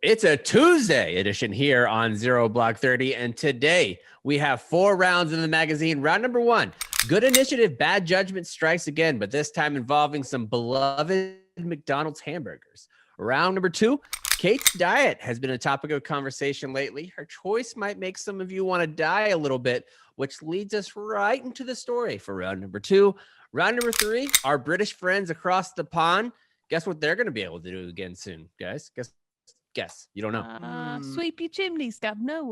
It's a Tuesday edition here on Zero Block 30, and today we have 4 rounds in the magazine. Round number 1, good initiative, bad judgment strikes again, but this time involving some beloved McDonald's hamburgers. Round number 2, Kate's diet has been a topic of conversation lately. Her choice might make some of you want to die a little bit, which leads us right into the story for round number 2. Round number 3, our British friends across the pond. Guess what they're going to be able to do again soon, guys? Guess. You don't know. Sweep your chimneys, Governor.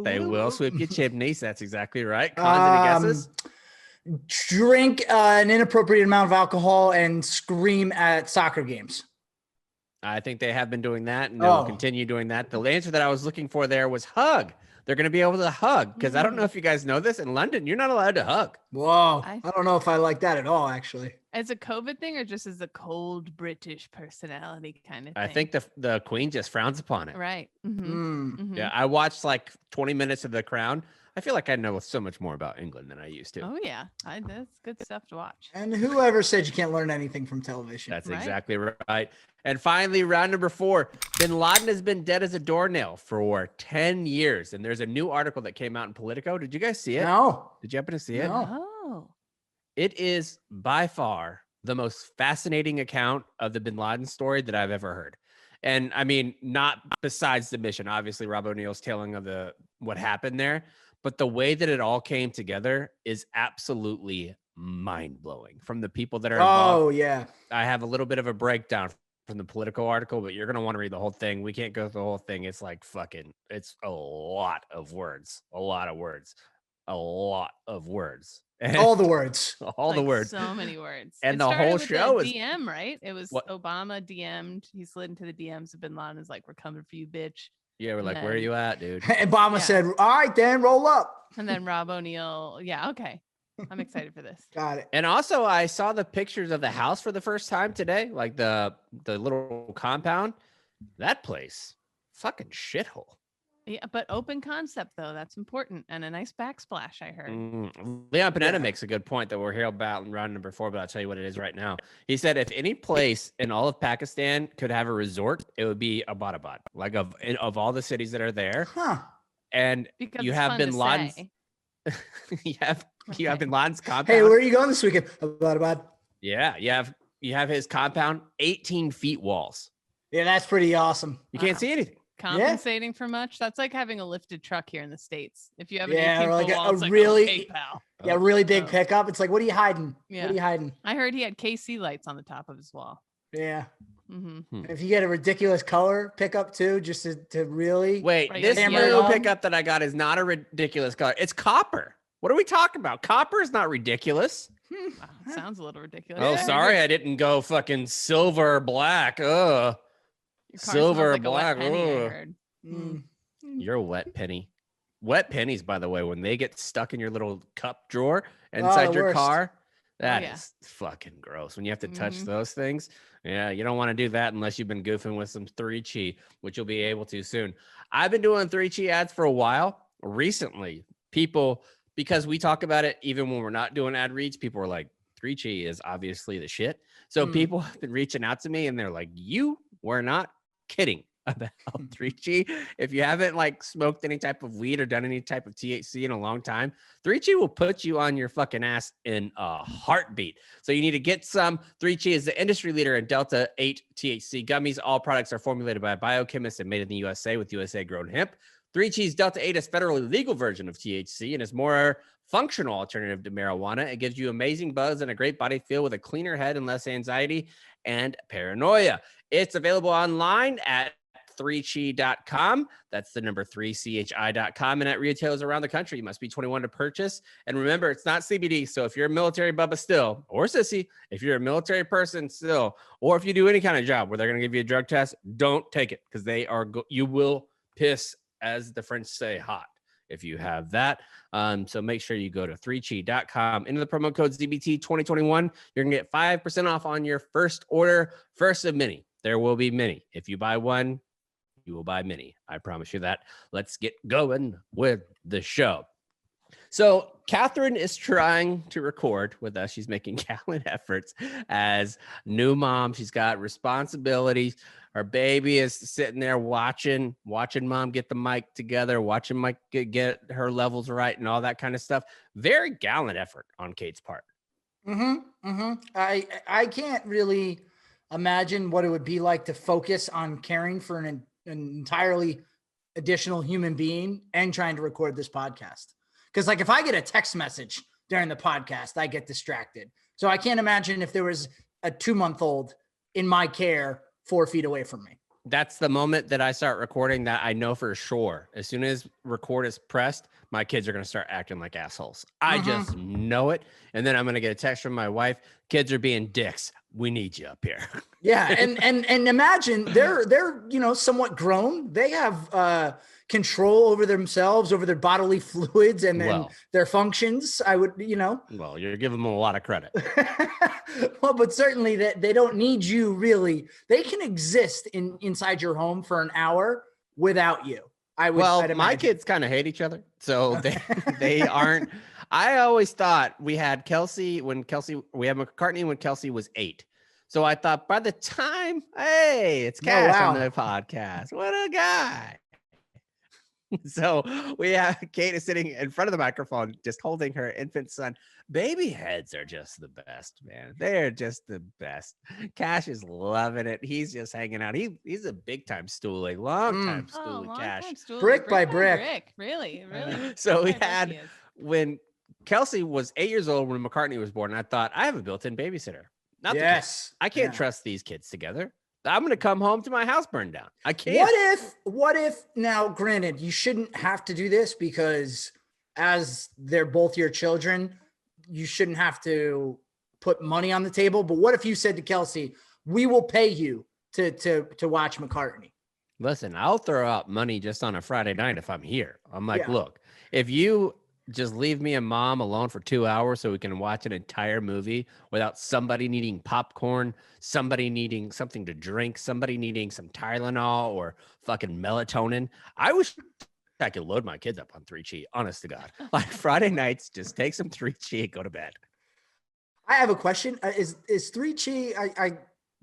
They will sweep your chimneys. That's exactly right. Cons, any guesses? Drink an inappropriate amount of alcohol and scream at soccer games. I think they have been doing that, and they will continue doing that. The answer that I was looking for there was hug. They're going to be able to hug, because I don't know if you guys know this. In London, you're not allowed to hug. Whoa. I don't know if I like that at all, actually. As a COVID thing or just as a cold British personality kind of thing? I think the Queen just frowns upon it. Right. Yeah, I watched like 20 minutes of The Crown. I feel like I know so much more about England than I used to. Oh, yeah. That's good stuff to watch. And whoever said you can't learn anything from television? That's exactly right. And finally, round number 4, bin Laden has been dead as a doornail for 10 years. And there's a new article that came out in Politico. Did you guys see it? No. Did you happen to see it? No. Oh. It is by far the most fascinating account of the bin Laden story that I've ever heard. And I mean, not besides the mission, obviously Rob O'Neill's telling of what happened there, but the way that it all came together is absolutely mind-blowing from the people that are involved. Oh, yeah. I have a little bit of a breakdown from the Politico article, but you're going to want to read the whole thing. We can't go through the whole thing. It's like it's a lot of words, a lot of words. All the words. All the words. So many words. And the whole show is DM, right? It was what? Obama DM'd. He slid into the DMs of bin Laden. Is like, we're coming for you, bitch. Yeah, we're like, where are you at, dude? And Obama said, all right, Dan, roll up. And then Rob O'Neill. Yeah, okay. I'm excited for this. Got it. And also, I saw the pictures of the house for the first time today, like the little compound. That place, fucking shithole. Yeah, but open concept, though. That's important. And a nice backsplash, I heard. Leon Panetta makes a good point that we're here about in round number 4, but I'll tell you what it is right now. He said if any place in all of Pakistan could have a resort, it would be Abbottabad. Like of all the cities that are there. Huh. And Because you it's have fun bin to Laden's say. you have bin Laden's compound. Hey, where are you going this weekend? Abbottabad. Yeah, you have his compound, 18 feet walls. Yeah, that's pretty awesome. You can't see anything. Compensating for much. That's like having a lifted truck here in the States. If you have an 18 or like foot wall, a it's like, really, okay, pal. yeah, really big pickup. It's like, what are you hiding? Yeah. What are you hiding? I heard he had KC lights on the top of his wall. Yeah. Mm-hmm. If you get a ridiculous color pickup too, just to really wait. Right, This hammer it new home. pickup that I got is not a ridiculous color. It's copper. What are we talking about? Copper is not ridiculous. Wow, sounds a little ridiculous. Oh, sorry, I didn't go fucking silver black. Your car silver smells like a wet black. penny, I Ugh. heard. You're a wet penny. Wet pennies, by the way, when they get stuck in your little cup drawer inside the your worst. car, that yeah. is fucking gross. When you have to touch those things, yeah, you don't want to do that unless you've been goofing with some 3Chi, which you'll be able to soon. I've been doing 3Chi ads for a while. Recently, people, because we talk about it even when we're not doing ad reads, people are like, 3Chi is obviously the shit. So people have been reaching out to me and they're like, you were not kidding about 3Chi. If you haven't like smoked any type of weed or done any type of THC in a long time, 3Chi will put you on your fucking ass in a heartbeat. So you need to get some. 3Chi is the industry leader in Delta 8 THC gummies. All products are formulated by biochemists and made in the USA with USA grown hemp. 3Chi's Delta 8 is federally legal version of THC and is more functional alternative to marijuana. It gives you amazing buzz and a great body feel with a cleaner head and less anxiety and paranoia. It's available online at 3chi.com. That's the number 3chi.com. And at retailers around the country, you must be 21 to purchase. And remember, it's not CBD. So if you're a military bubba still, or sissy, if you're a military person still, or if you do any kind of job where they're going to give you a drug test, don't take it because you will piss, as the French say, hot if you have that. So make sure you go to 3chi.com. Into the promo code ZBT2021. You're going to get 5% off on your first order. First of many. There will be many. If you buy one, you will buy many. I promise you that. Let's get going with the show. So Catherine is trying to record with us. She's making gallant efforts as new mom. She's got responsibilities. Her baby is sitting there watching mom get the mic together, watching Mike get her levels right and all that kind of stuff. Very gallant effort on Kate's part. I can't really imagine what it would be like to focus on caring for an entirely additional human being and trying to record this podcast. Because like if I get a text message during the podcast, I get distracted. So I can't imagine if there was a 2-month-old in my care 4 feet away from me. That's the moment that I start recording that I know for sure. As soon as record is pressed, my kids are going to start acting like assholes. I just know it. And then I'm going to get a text from my wife. Kids are being dicks. We need you up here. Yeah. And imagine they're, somewhat grown. They have control over themselves, over their bodily fluids and then their functions. I would, Well, you're giving them a lot of credit. Well, but certainly that they don't need you really. They can exist inside your home for an hour without you. My kids kind of hate each other. So they aren't. I always thought we had we had McCartney when Kelsey was 8. So I thought by the time, hey, it's Cash on the podcast. What a guy. So we have Kate is sitting in front of the microphone, just holding her infant son. Baby heads are just the best, man. They're just the best. Cash is loving it. He's just hanging out. He's a big time stoolie, long time stoolie. Cash, brick by brick. Really. So we had when Kelsey was 8 years old when McCartney was born. I thought I have a built-in babysitter. I can't trust these kids together. I'm going to come home to my house burned down. I can't. What if now, granted, you shouldn't have to do this because as they're both your children, you shouldn't have to put money on the table. But what if you said to Kelsey, we will pay you to watch McCartney? Listen, I'll throw out money just on a Friday night if I'm here. I'm like, look, if you just leave me and mom alone for 2 hours so we can watch an entire movie without somebody needing popcorn, somebody needing something to drink, somebody needing some Tylenol or fucking melatonin. I wish I could load my kids up on 3Chi, honest to God. Like Friday nights, just take some 3Chi and go to bed. I have a question. Is 3Chi, I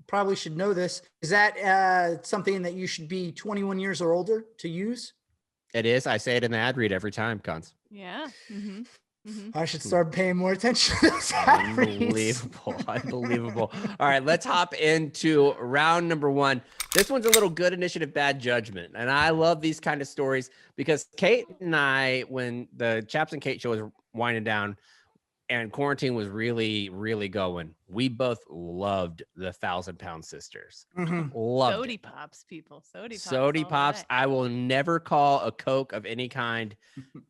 probably should know this. Is that something that you should be 21 years or older to use? It is. I say it in the ad read every time, Cons. Yeah. I should start paying more attention to those ad reads. Unbelievable. All right, let's hop into round number 1. This one's a little good initiative, bad judgment. And I love these kind of stories because Kate and I, when the Chaps and Kate show was winding down and quarantine was really, really going, we both loved the 1,000 Pound Sisters. Loved Sody it. Pops, people. Sody Pops. I will never call a Coke of any kind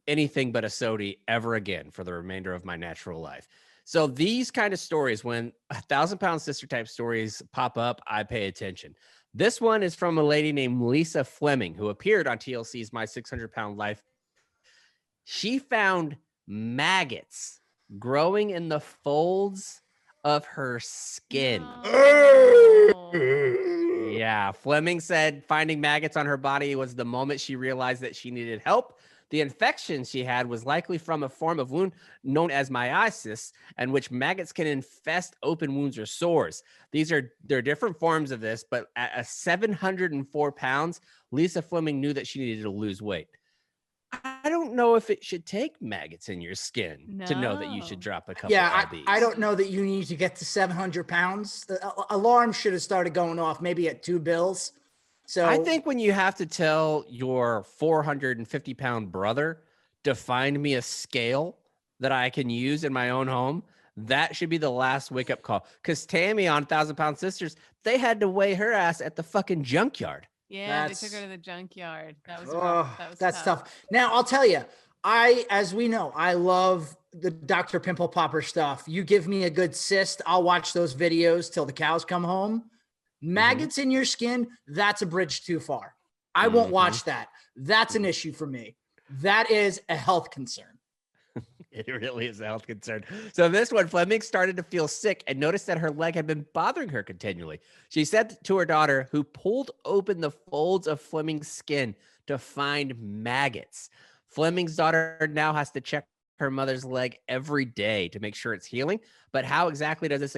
anything but a sody ever again for the remainder of my natural life. So these kind of stories, when 1,000 Pound Sister type stories pop up, I pay attention. This one is from a lady named Lisa Fleming, who appeared on TLC's My 600 Pound Life. She found maggots growing in the folds of her skin. Yeah, Fleming said finding maggots on her body was the moment she realized that she needed help. The infection she had was likely from a form of wound known as myiasis, and which maggots can infest open wounds or sores. There are different forms of this, but at 704 pounds, Lisa Fleming knew that she needed to lose weight. I don't know if it should take maggots in your skin to know that you should drop a couple lbs. I don't know that you need to get to 700 pounds. The alarm should have started going off maybe at $2. So I think when you have to tell your 450-pound brother to find me a scale that I can use in my own home, that should be the last wake-up call. Because Tammy on 1,000 Pound Sisters, they had to weigh her ass at the fucking junkyard. Yeah, they took her to the junkyard. That was rough. That's tough. Now, I'll tell you, as we know, I love the Dr. Pimple Popper stuff. You give me a good cyst, I'll watch those videos till the cows come home. Maggots in your skin, that's a bridge too far. I won't watch that. That's an issue for me. That is a health concern. It really is a health concern. So this one, Fleming started to feel sick and noticed that her leg had been bothering her continually. She said to her daughter, who pulled open the folds of Fleming's skin to find maggots. Fleming's daughter now has to check her mother's leg every day to make sure it's healing. But how exactly does this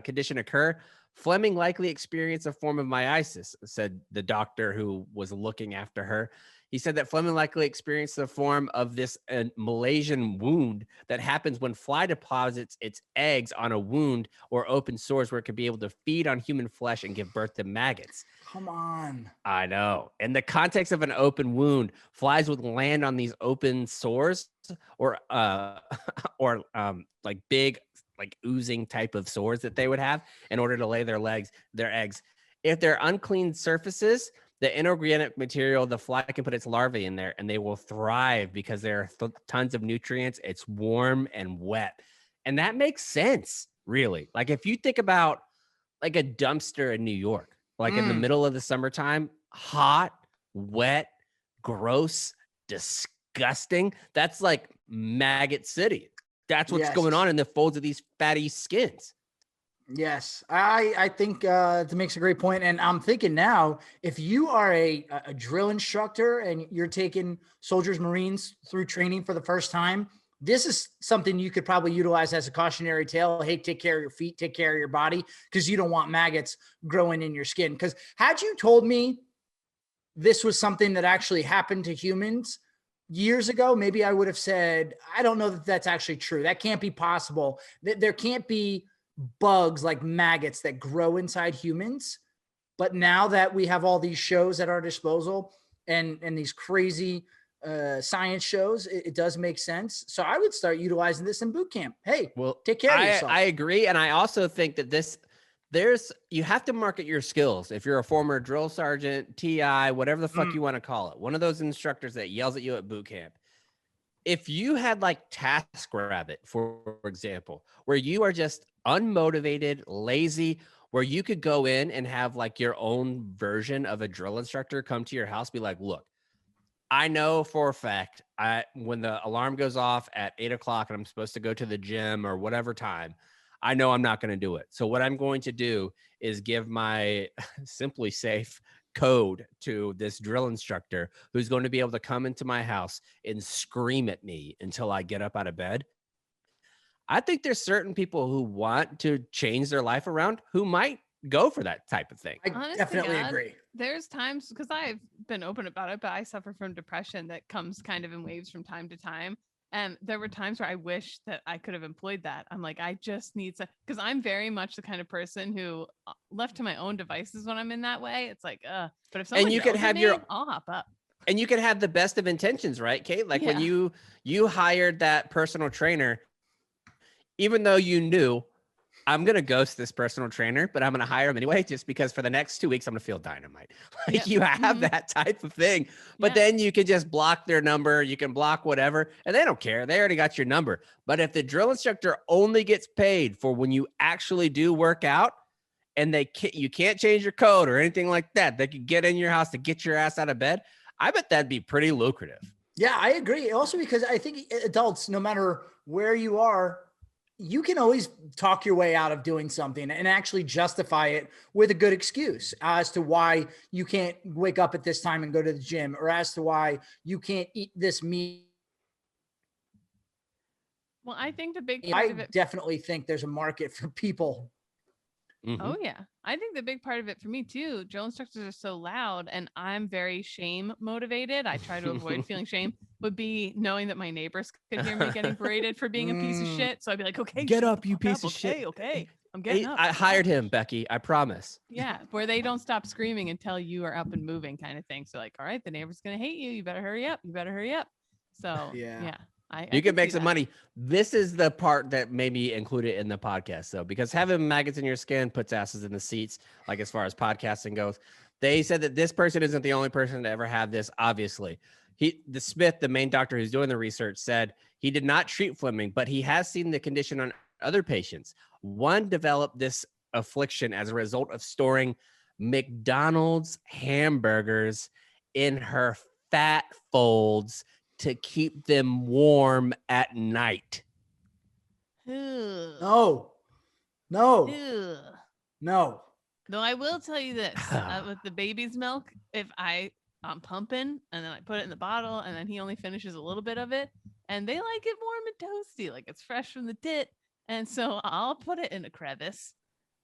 condition occur? Fleming likely experienced a form of myitis, said the doctor who was looking after her. He said that Fleming likely experienced the form of this Malaysian wound that happens when fly deposits its eggs on a wound or open sores where it could be able to feed on human flesh and give birth to maggots. Come on. I know. In the context of an open wound, flies would land on these open sores or like big, like oozing type of sores that they would have in order to lay their eggs. If they're unclean surfaces, the inorganic material, the fly can put its larvae in there and they will thrive because there are tons of nutrients. It's warm and wet. And that makes sense, really. Like if you think about like a dumpster in New York, like in the middle of the summertime, hot, wet, gross, disgusting. That's like Maggot City. That's what's going on in the folds of these fatty skins. Yes, I think that makes a great point. And I'm thinking now, if you are a drill instructor and you're taking soldiers, Marines through training for the first time, this is something you could probably utilize as a cautionary tale. Hey, take care of your feet, take care of your body, because you don't want maggots growing in your skin. Because had you told me this was something that actually happened to humans years ago, maybe I would have said, I don't know that that's actually true. That can't be possible. There can't be bugs like maggots that grow inside humans. But now that we have all these shows at our disposal and these crazy science shows, it does make sense. So I would start utilizing this in boot camp. Hey, well, take care of yourself. I agree. And I also think that you have to market your skills. If you're a former drill sergeant, TI, whatever the fuck you want to call it, one of those instructors that yells at you at boot camp, if you had like TaskRabbit, for example, where you are just unmotivated, lazy, where you could go in and have like your own version of a drill instructor come to your house, be like, look, I know for a fact, when the alarm goes off at 8 o'clock and I'm supposed to go to the gym or whatever time, I know I'm not going to do it. So what I'm going to do is give my Simply Safe code to this drill instructor who's going to be able to come into my house and scream at me until I get up out of bed. I think there's certain people who want to change their life around who might go for that type of thing. I definitely agree. There's times, because I've been open about it, but I suffer from depression that comes kind of in waves from time to time. And there were times where I wish that I could have employed that. I'm like, I just need to, because I'm very much the kind of person who left to my own devices when I'm in that way. It's like, but if someone yells at me, I'll hop up. And you can have the best of intentions, right, Kate? Like when you hired that personal trainer, even though you knew I'm going to ghost this personal trainer, but I'm going to hire him anyway, just because for the next 2 weeks, I'm going to feel dynamite. Like you have that type of thing, but then you can just block their number. You can block whatever, and they don't care. They already got your number. But if the drill instructor only gets paid for when you actually do work out and you can't change your code or anything like that, they could get in your house to get your ass out of bed. I bet that'd be pretty lucrative. Yeah, I agree. Also, because I think adults, no matter where you are, you can always talk your way out of doing something and actually justify it with a good excuse as to why you can't wake up at this time and go to the gym, or as to why you can't eat this meat. Well, I think the big part of it, definitely think there's a market for people. Oh yeah. I think the big part of it for me too, drill instructors are so loud and I'm very shame motivated. I try to avoid feeling shame, would be knowing that my neighbors could hear me getting berated for being a piece of shit. So I'd be like, okay, get up, you piece of shit. Okay. I'm getting up. I hired him, Becky. I promise. Yeah. Where they don't stop screaming until you are up and moving kind of thing. So like, all right, the neighbor's going to hate you. You better hurry up. So yeah. You can make some money. This is the part that made me include it in the podcast, though, because having maggots in your skin puts asses in the seats, like as far as podcasting goes. They said that this person isn't the only person to ever have this, obviously. Smith, the main doctor who's doing the research, said he did not treat Fleming, but he has seen the condition on other patients. One developed this affliction as a result of storing McDonald's hamburgers in her fat folds to keep them warm at night. No. Though I will tell you this, with the baby's milk, if I'm pumping and then I put it in the bottle and then he only finishes a little bit of it and they like it warm and toasty, like it's fresh from the dit. And so I'll put it in a crevice,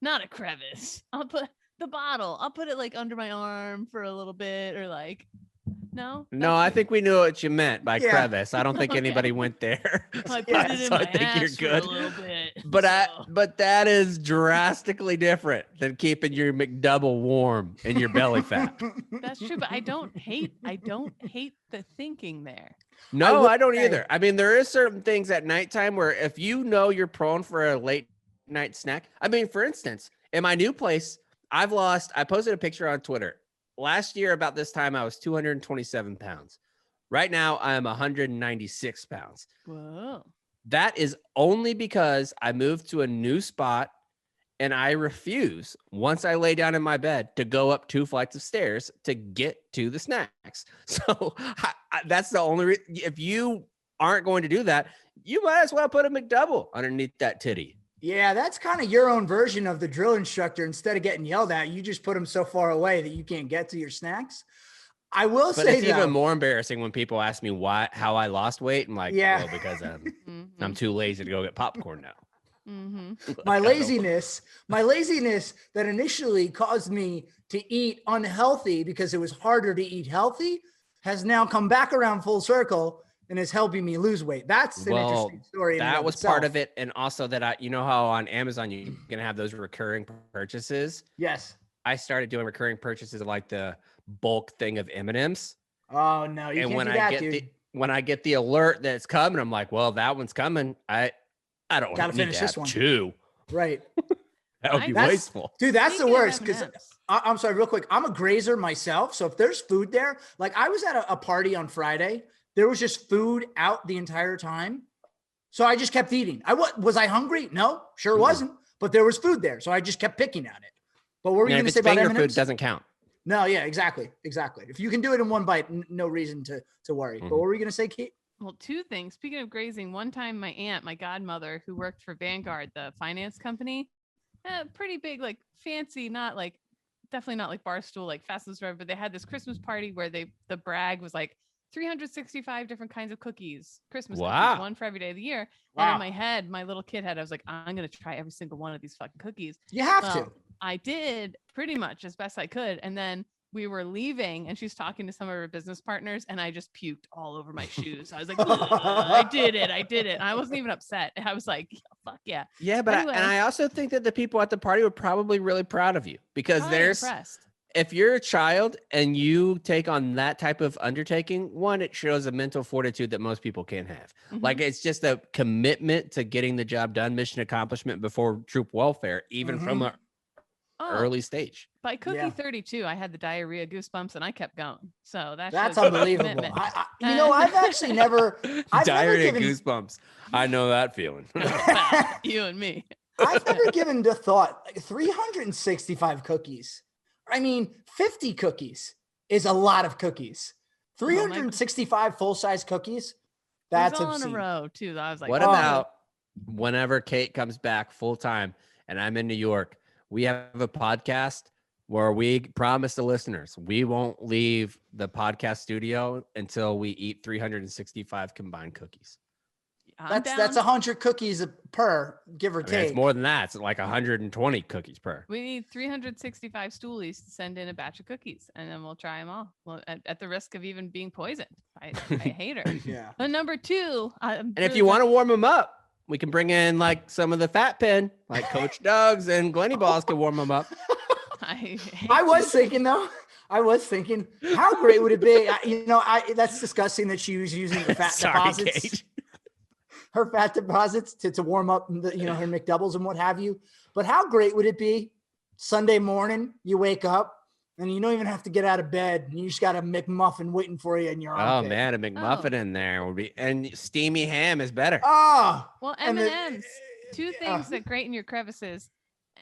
not a crevice. I'll put the bottle. I'll put it like under my arm for a little bit, or like, no. No, I think we knew what you meant by Yeah. crevice. I don't think Okay. anybody went there. I put Yeah, it in so I my think you're ass good. for a little bit. But but that is drastically different than keeping your McDouble warm in your belly fat. That's true, but I don't hate the thinking there. No, will I don't say- either. I mean, there is certain things at nighttime where if you know you're prone for a late night snack. I mean, for instance, in my new place, I posted a picture on Twitter. Last year, about this time, I was 227 pounds. Right now, I am 196 pounds. Whoa. That is only because I moved to a new spot and I refuse, once I lay down in my bed, to go up 2 flights of stairs to get to the snacks. So that's the only reason. If you aren't going to do that, you might as well put a McDouble underneath that titty. Yeah, that's kind of your own version of the drill instructor. Instead of getting yelled at, you just put them so far away that you can't get to your snacks. I will But say it's even more embarrassing when people ask me how I lost weight. I'm like, Yeah. well, because Mhm. I'm too lazy to go get popcorn now. Mhm. my laziness that initially caused me to eat unhealthy because it was harder to eat healthy has now come back around full circle and is helping me lose weight. That's an interesting story. in and That of was part itself. of it. And also that you know how on Amazon, you're going to have those recurring purchases. Yes. I started doing recurring purchases of like the bulk thing of M&Ms. Oh no, you And can't when do I that, get dude. when I get the alert that it's coming, I'm like, well, that one's coming. I don't Gotta need finish to this have one. 2. Right. That would be That's- wasteful. Dude, that's the Speaking of worst because M&Ms. I'm sorry, real quick. I'm a grazer myself. So if there's food there, like I was at a party on Friday, there was just food out the entire time. So I just kept eating. Was I hungry? No, sure Mm-mm. wasn't. But there was food there. So I just kept picking at it. But what were you And going if to it's say about finger food, M&Ms? it doesn't count. No, yeah, exactly. If you can do it in one bite, no reason to worry. But what were you going to say, Kate? Well, 2 things. Speaking of grazing, one time my aunt, my godmother, who worked for Vanguard, the finance company, pretty big, like fancy, definitely not like Barstool, like Fastest Forever, but they had this Christmas party where the brag was like 365 different kinds of cookies, Christmas Wow. cookies, one for every day of the year. And Wow. in my head, my little kid head, I was like, I'm going to try every single one of these fucking cookies. You have Well, to. I did pretty much as best I could. And then we were leaving and she's talking to some of her business partners and I just puked all over my shoes. I was like, I did it. And I wasn't even upset. I was like, fuck yeah. Yeah, but Anyway. I also think that the people at the party were probably really proud of you because Probably impressed. if you're a child and you take on that type of undertaking, one, it shows a mental fortitude that most people can't have. Mhm. Like it's just a commitment to getting the job done, mission accomplishment before troop welfare, even from an Oh, early stage. by cookie Yeah. 32, I had the diarrhea goosebumps and I kept going. So That's shows unbelievable. commitment. I've actually never, I've Diarrhea never given, goosebumps. I know that feeling. Well, you and me. I've never given the thought like 365 cookies. I mean, 50 cookies is a lot of cookies. Oh, my- 365 full-size cookies. It That's was all in a obscene. row too. I was like, What oh, about whenever Kate comes back full time and I'm in New York, we have a podcast where we promise the listeners we won't leave the podcast studio until we eat 365 combined cookies. I'm That's down. 100 cookies per, give or I mean, take. it's more than that. It's like 120 cookies per. We need 365 stoolies to send in a batch of cookies, and then we'll try them all. Well, at the risk of even being poisoned. I hate her. Yeah. And number 2, And if you want to warm them up, we can bring in like some of the fat pen, like Coach Doug's and Glenny Balls can warm them up. I was thinking though. How great would it be? That's disgusting that she was using the fat Sorry, deposits, Kate. her fat deposits to warm up, her McDoubles and what have you. But how great would it be? Sunday morning, you wake up and you don't even have to get out of bed. And you just got a McMuffin waiting for you in your Oh armpit. man, a McMuffin in there would be, and steamy ham is better. Oh, Well, and the- M&Ms. 2 things that grate in your crevices.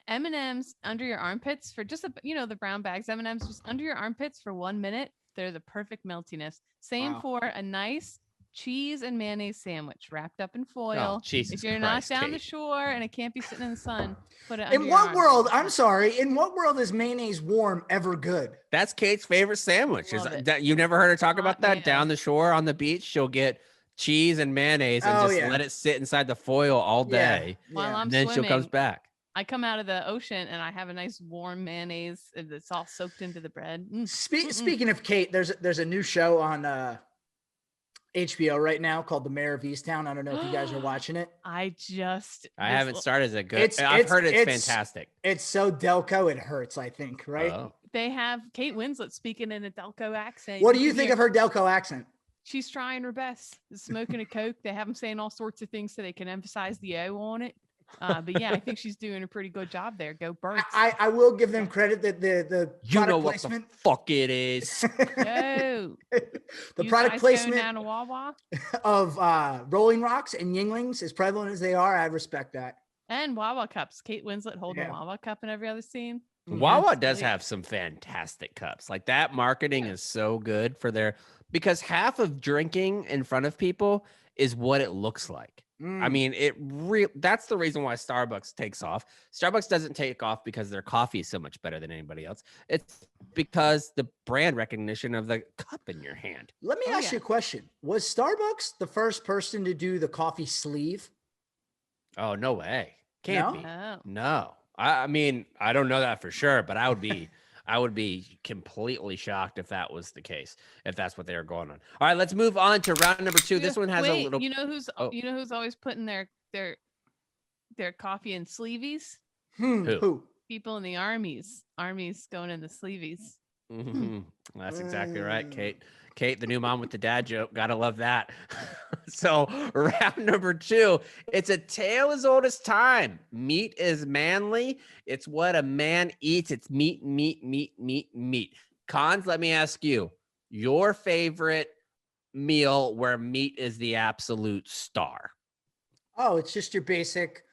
M&Ms under your armpits for just the brown bags. M&Ms just under your armpits for 1 minute. They're the perfect meltiness. Same Wow. for a nice cheese and mayonnaise sandwich wrapped up in foil. Jesus if you're Christ, not down the Kate. shore and it can't be sitting in the sun, put it under in your what arm. world? I'm sorry. In what world is mayonnaise warm ever good? That's Kate's favorite sandwich. Love it. You've never heard her talk Hot about that? mayo. Down the shore on the beach, she'll get cheese and mayonnaise and Oh, just yeah. let it sit inside the foil all Yeah, day. While yeah. I'm And then she'll comes swimming, back. I come out of the ocean and I have a nice warm mayonnaise that's all soaked into the bread. Speaking of Kate, there's a new show on HBO right now called The Mayor of Easttown. I don't know if you guys are watching it. I haven't started. Is it good? It's- I've it's- heard it's it's- fantastic. It's so Delco it hurts, I think, right? Oh. They have Kate Winslet speaking in a Delco accent. What do you can think hear- of her Delco accent? She's trying her best. Smoking a Coke. They have them saying all sorts of things so they can emphasize the O on it. But yeah, I think she's doing a pretty good job there. Go Birds. I will give them credit that the You know product what placement, the fuck it is. Go. the You product guys going placement down to Wawa? of Rolling Rocks and Yinglings, as prevalent as they are, I respect that. And Wawa cups. Kate Winslet holding Yeah. a Wawa cup in every other scene. Wawa does Absolutely. have some fantastic cups. Like that marketing is so good for their because half of drinking in front of people is what it looks like. I mean, that's the reason why Starbucks takes off. Starbucks doesn't take off because their coffee is so much better than anybody else. It's because the brand recognition of the cup in your hand. Let me ask you a question. Was Starbucks the first person to do the coffee sleeve? Oh, no way. Can't No? be. Oh. No. I mean, I don't know that for sure, but I would be completely shocked if that was the case, if that's what they were going on. All right, let's move on to round number 2. This one has a little You know who's Oh. you know who's always putting their coffee in sleeveys? Who? People in the armies. Armies going in the sleeveys. Mhm. That's exactly right, Kate. Kate, the new mom with the dad joke. Gotta love that. So, round number 2, it's a tale as old as time. Meat is manly. It's what a man eats. It's meat, meat, meat, meat, meat. Cons, let me ask you, your favorite meal where meat is the absolute star. Oh, it's just your basic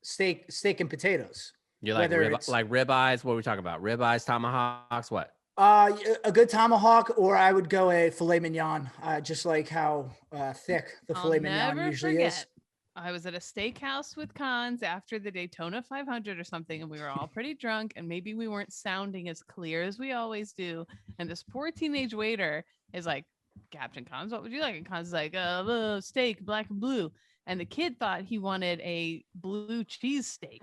steak and potatoes. You like Whether it's- ribeyes? What are we talking about? Ribeyes, tomahawks, what? A good tomahawk, or I would go a filet mignon, just like how thick the I'll filet mignon never usually forget. is. I was at a steakhouse with Cons after the Daytona 500 or something, and we were all pretty drunk, and maybe we weren't sounding as clear as we always do. And this poor teenage waiter is like, "Captain Cons, what would you like?" And Cons is like, steak, black and blue." And the kid thought he wanted a blue cheese steak.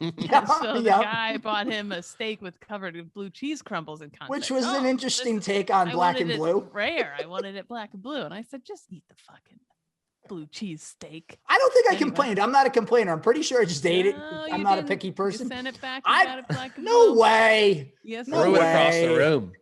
And so the Yep. guy bought him a steak with covered in blue cheese crumbles and Cons Which like, was an "Oh, interesting this is- take on I black wanted and it blue. Rare. I wanted it black and blue." And I said, "Just eat the fucking blue cheese steak." I don't think I Anyway. complained. I'm not a complainer. I'm pretty sure I just ate it. No, I'm you not a didn't. picky You person. sent it back. I- You got it black and No blue. way. Yes, No Threw it across the way. room.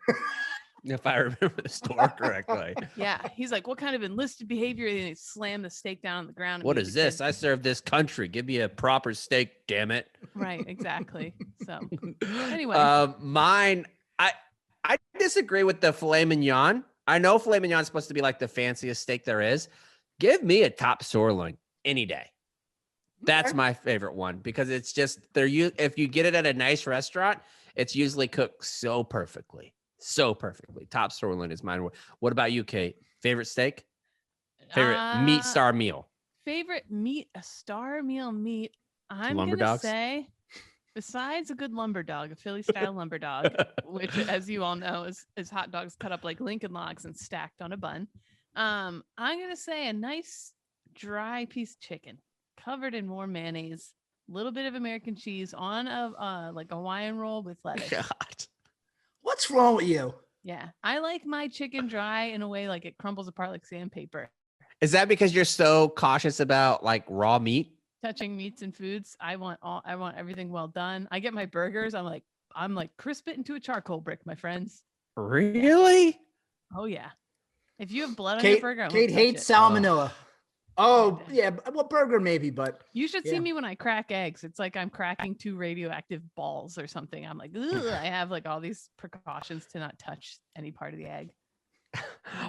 If I remember the story correctly. Yeah, he's like, "What kind of enlisted behavior?" And he slammed the steak down on the ground. and What made is the kid- this? I serve this country. Give me a proper steak, damn it. Right, exactly. So anyway, Mine, I disagree with the filet mignon. I know filet mignon is supposed to be like the fanciest steak there is. Give me a top sirloin any day. That's Okay. my favorite one because it's just if you get it at a nice restaurant, it's usually cooked so perfectly. So perfectly. Top sirloin is mine. What about you, Kate? Favorite steak? Favorite meat star meal? favorite meat, a star meal meat. I'm Lumber gonna dogs? say, besides a good lumber dog, a Philly style lumber dog, which, as you all know, is hot dogs cut up like Lincoln Logs and stacked on a bun. I'm gonna say a nice dry piece of chicken covered in warm mayonnaise, a little bit of American cheese on a like a Hawaiian roll with lettuce. God. What's wrong with you? Yeah, I like my chicken dry in a way like it crumbles apart like sandpaper. Is that because you're so cautious about like raw meat? Touching meats and foods, I want everything well done. I get my burgers. I'm like crisp it into a charcoal brick, my friends. Really? Oh yeah. If you have blood on your Kate, burger, I won't Kate touch hates it. salmonella. Oh, Okay. yeah. Well, burger maybe, but You should see Yeah. me when I crack eggs. It's like I'm cracking 2 radioactive balls or something. I'm like, ugh, I have like all these precautions to not touch any part of the egg.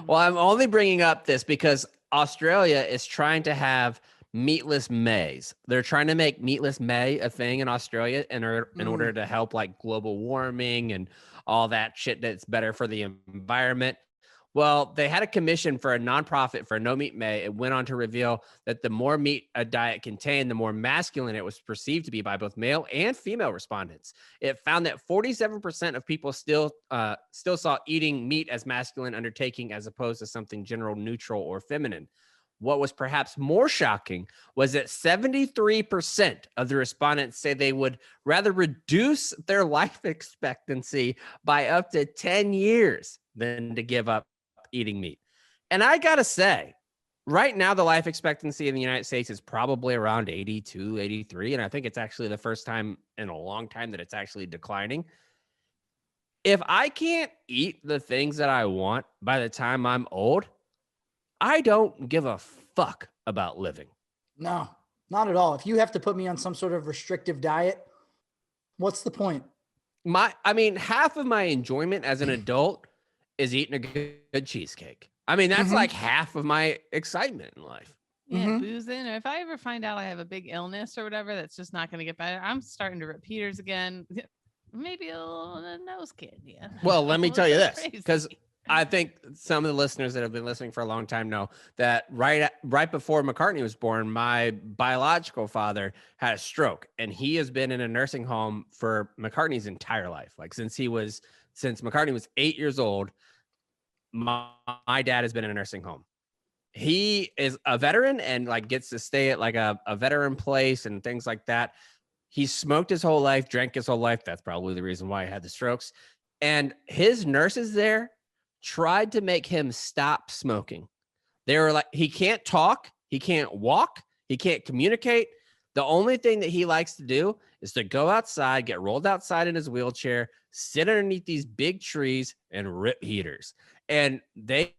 Well, I'm only bringing up this because Australia is trying to have meatless Mays. They're trying to make meatless May a thing in Australia in order to help like global warming and all that shit that's better for the environment. Well, they had a commission for a nonprofit for No Meat May. It went on to reveal that the more meat a diet contained, the more masculine it was perceived to be by both male and female respondents. It found that 47% of people still saw eating meat as masculine undertaking as opposed to something general neutral or feminine. What was perhaps more shocking was that 73% of the respondents say they would rather reduce their life expectancy by up to 10 years than to give up eating meat. And I gotta say, right now, the life expectancy in the United States is probably around 82, 83. And I think it's actually the first time in a long time that it's actually declining. If I can't eat the things that I want by the time I'm old, I don't give a fuck about living. No, not at all. If you have to put me on some sort of restrictive diet, what's the point? Half of my enjoyment as an adult is eating a good cheesecake. I mean, that's like half of my excitement in life. Yeah, boozing. Or if I ever find out I have a big illness or whatever that's just not going to get better, I'm starting to rip heaters again. Maybe a little nose kid. Yeah. Well, let me tell you this, because I think some of the listeners that have been listening for a long time know that right before McCartney was born, my biological father had a stroke, and he has been in a nursing home for McCartney's entire life. Like since McCartney was 8 years old, my dad has been in a nursing home. He is a veteran and like gets to stay at like a veteran place and things like that. He smoked his whole life, drank his whole life. That's probably the reason why he had the strokes. And his nurses there tried to make him stop smoking. They were like, he can't talk, he can't walk, he can't communicate. The only thing that he likes to do is to go outside, get rolled outside in his wheelchair, sit underneath these big trees and rip heaters. And they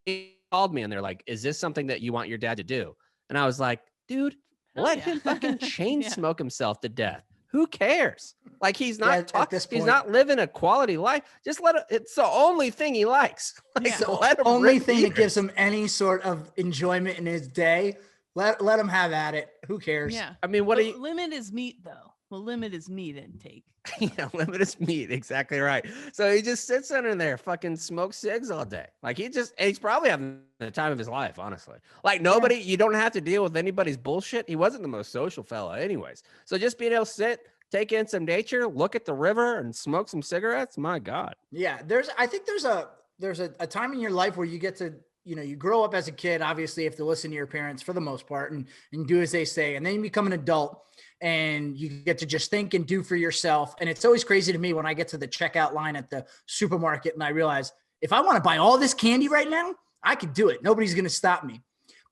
called me and they're like, is this something that you want your dad to do? And I was like, dude, let him fucking chain smoke himself to death. Who cares? Like he's not he's not living a quality life. Just let him. It's the only thing he likes. Like, so let him only thing that gives him any sort of enjoyment in his day. Let him have at it. Who cares? Yeah. I mean, limit is meat though. Well, limit is meat intake. Yeah, limit is meat. Exactly right. So he just sits under there, fucking smokes cigs all day. Like he's probably having the time of his life, honestly. Like you don't have to deal with anybody's bullshit. He wasn't the most social fella anyways. So just being able to sit, take in some nature, look at the river and smoke some cigarettes. My God. Yeah. I think there's a time in your life where you get to, you grow up as a kid, obviously you have to listen to your parents for the most part and do as they say. And then you become an adult and you get to just think and do for yourself. And it's always crazy to me when I get to the checkout line at the supermarket and I realize if I want to buy all this candy right now, I could do it. Nobody's going to stop me.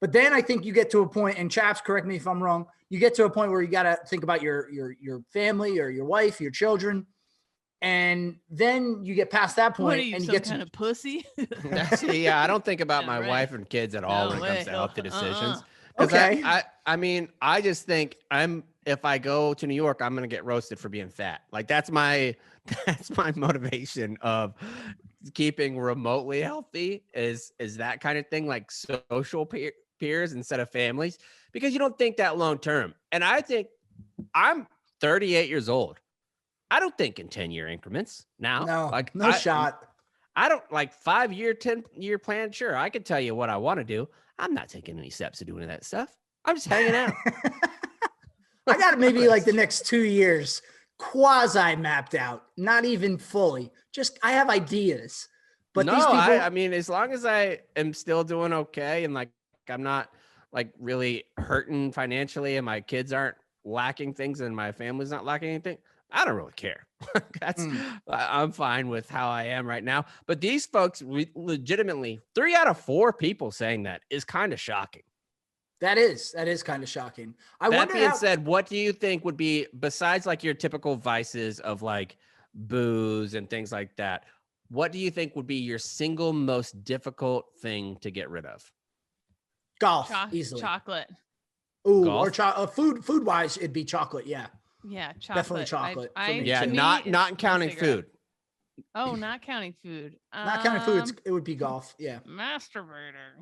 But then I think you get to a point, and Chaps, correct me if I'm wrong, you get to a point where you got to think about your family or your wife, your children. And then you get past that point. What are you, and some kind of pussy? Yeah, I don't think about my wife and kids at all when it comes to healthy decisions. Okay. I just think if I go to New York, I'm going to get roasted for being fat. Like that's my motivation of keeping remotely healthy is that kind of thing, like social peers instead of families, because you don't think that long term. And I think I'm 38 years old. I don't think in 10-year increments now. No, like shot. I don't like 5-year, 10-year plan. Sure, I could tell you what I want to do. I'm not taking any steps to do any of that stuff. I'm just hanging out. I got maybe like the next 2 years quasi mapped out, not even fully. Just I have ideas. But no, these people, I mean, as long as I am still doing okay and like I'm not like really hurting financially and my kids aren't lacking things and my family's not lacking anything, I don't really care. I'm fine with how I am right now. But these folks, legitimately, 3 out of 4 people saying that is kind of shocking. That is kind of shocking. That being said, what do you think would be, besides like your typical vices of like booze and things like that, what do you think would be your single most difficult thing to get rid of? Golf, easily. Chocolate. Ooh, golf? Or food wise, it'd be chocolate. Yeah. Yeah, chocolate. Definitely chocolate. Yeah, not counting food. Oh, not counting food. Not counting food, it would be golf. Yeah. Masturbator.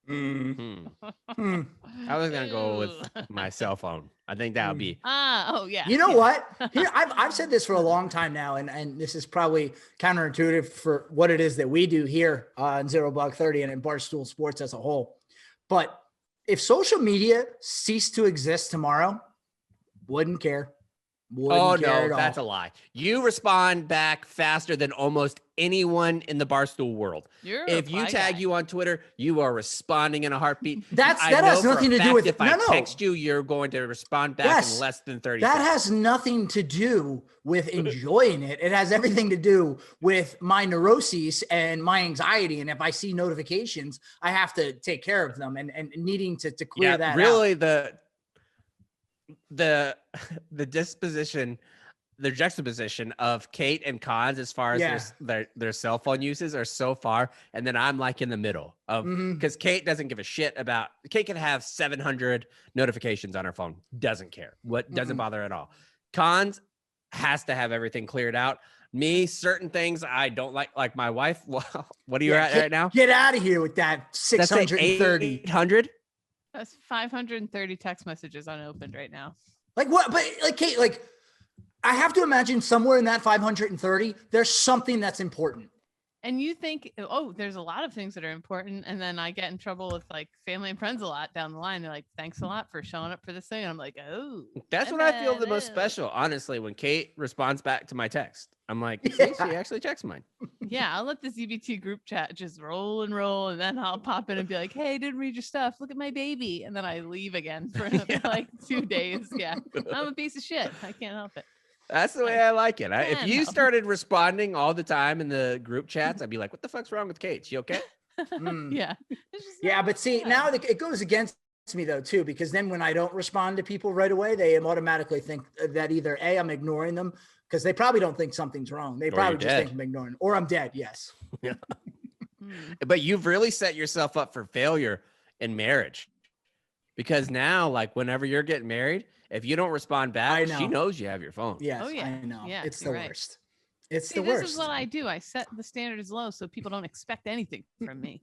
Hmm. Hmm. I was gonna go with my cell phone. I think that would be. Oh yeah. You know yeah. what? Here, I've said this for a long time now, and this is probably counterintuitive for what it is that we do here on Zero Block 30 and in Barstool Sports as a whole. But if social media ceased to exist tomorrow, wouldn't care. Wouldn't care at all. That's a lie. You respond back faster than almost anyone in the Barstool world. You're a If you reply tag guy. you on Twitter, you are responding in a heartbeat. That I has know for a nothing to do fact with if I no, no. text you, you're going to respond back Yes, in less than 30 That seconds. has nothing to do with enjoying it. It has everything to do with my neuroses and my anxiety. And if I see notifications, I have to take care of them and needing to clear that really out. the disposition, the juxtaposition of Kate and Cons as far as their cell phone uses are so far, and then I'm like in the middle of because Kate doesn't give a shit about. Kate can have 700 notifications on her phone, doesn't care, doesn't bother at all. Cons has to have everything cleared out. Me, certain things I don't like my wife. Well, what are you at right now? Get out of here with that 630. 800. That's 530 text messages unopened right now. Like what? But like Kate, like I have to imagine somewhere in that 530, there's something that's important. And you think, oh, there's a lot of things that are important. And then I get in trouble with like family and friends a lot down the line. They're like, thanks a lot for showing up for this thing. And I'm like, oh. That's when I feel the most special, honestly, when Kate responds back to my text. I'm like, see, she actually checks mine. Yeah, I'll let the ZBT group chat just roll and roll. And then I'll pop in and be like, hey, didn't read your stuff. Look at my baby. And then I leave again for like 2 days. Yeah, I'm a piece of shit. I can't help it. That's the way I like it. If you started responding all the time in the group chats, I'd be like, what the fuck's wrong with Kate? She okay? Yeah. Yeah, but see, now it goes against me though, too, because then when I don't respond to people right away, they automatically think that either A, I'm ignoring them because they probably don't think something's wrong. They probably just think I'm ignoring, or I'm dead. Yes. Yeah. But you've really set yourself up for failure in marriage because now, like, whenever you're getting married, if you don't respond back, she knows you have your phone. Yes, oh, yeah. I know. Yeah, it's the worst. It's the worst. This is what I do. I set the standards low so people don't expect anything from me.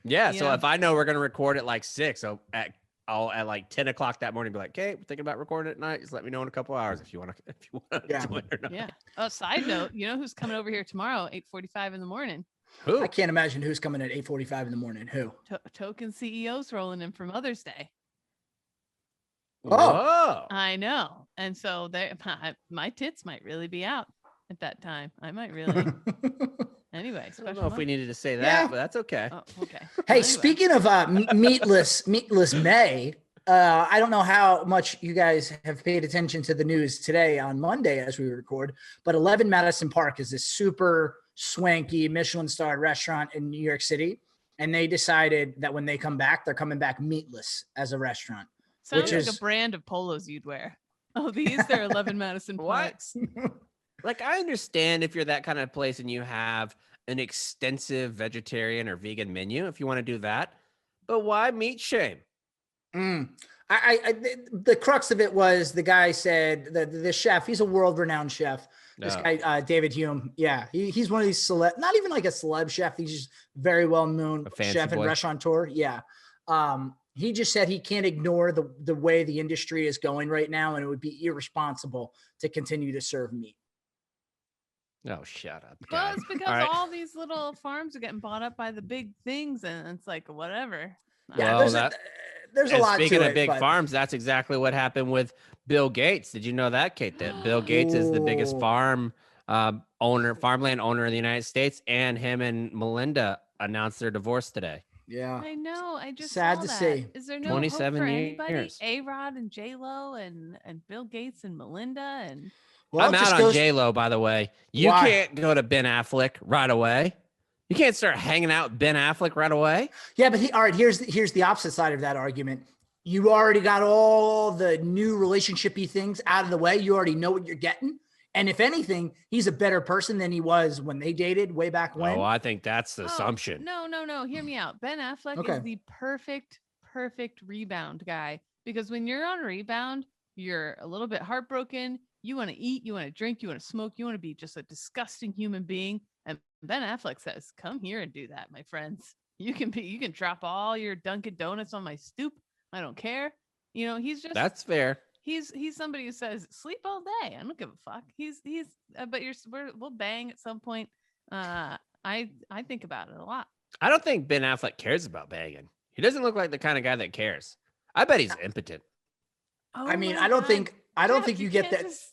Yeah. So if I know we're going to record at like 6, I'll at like 10 o'clock that morning be like, okay, we're thinking about recording at night. Just let me know in a couple hours if you want to join or not. Yeah. Oh, side note, you know who's coming over here tomorrow, 8:45 in the morning? Who? I can't imagine who's coming at 8:45 in the morning. Who? Token CEOs rolling in for Mother's Day. Oh, I know. And so my tits might really be out at that time. I might really. Anyway, I don't know if we needed to say that, but that's okay. Oh, okay. Hey, speaking of meatless May, I don't know how much you guys have paid attention to the news today on Monday as we record, but 11 Madison Park is this super swanky Michelin-starred restaurant in New York City, and they decided that when they come back, they're coming back meatless as a restaurant. Sounds like a brand of polos you'd wear. Oh, they're 11 Madison Parks. Like, I understand if you're that kind of place and you have an extensive vegetarian or vegan menu, if you want to do that, but why meat shame? The crux of it was the guy said that the chef, he's a world-renowned chef. This guy, David Hume. Yeah. He's one of these not even like a celeb chef. He's just very well-known chef and restaurateur. Yeah. He just said he can't ignore the way the industry is going right now, and it would be irresponsible to continue to serve meat. Oh, shut up. Well, it's because all these little farms are getting bought up by the big things, and it's like, whatever. Yeah, well, there's a lot to it. Speaking of big farms, that's exactly what happened with Bill Gates. Did you know that, Kate? That Bill Gates is the biggest farmland owner in the United States, and him and Melinda announced their divorce today. Yeah, I know. I just sad to see. Is there no 27 hope for years. anybody? A-Rod and J-Lo and Bill Gates and Melinda and. Well, I'm out on J-Lo, by the way. You can't go to Ben Affleck right away. You can't start hanging out with Ben Affleck right away. Yeah, but all right, here's the opposite side of that argument. You already got all the new relationship-y things out of the way. You already know what you're getting. And if anything, he's a better person than he was when they dated way back when. Oh, I think that's the assumption. No. Hear me out. Ben Affleck is the perfect rebound guy. Because when you're on a rebound, you're a little bit heartbroken. You want to eat, you want to drink, you want to smoke, you want to be just a disgusting human being. And Ben Affleck says, come here and do that, my friends. You can drop all your Dunkin' Donuts on my stoop. I don't care. You know, he's just That's fair. he's somebody who says sleep all day. I don't give a fuck. He's but we'll bang at some point. I think about it a lot. I don't think Ben Affleck cares about banging. He doesn't look like the kind of guy that cares. I bet he's impotent. Oh I mean, my I don't God. think Jeff, you get can't that. just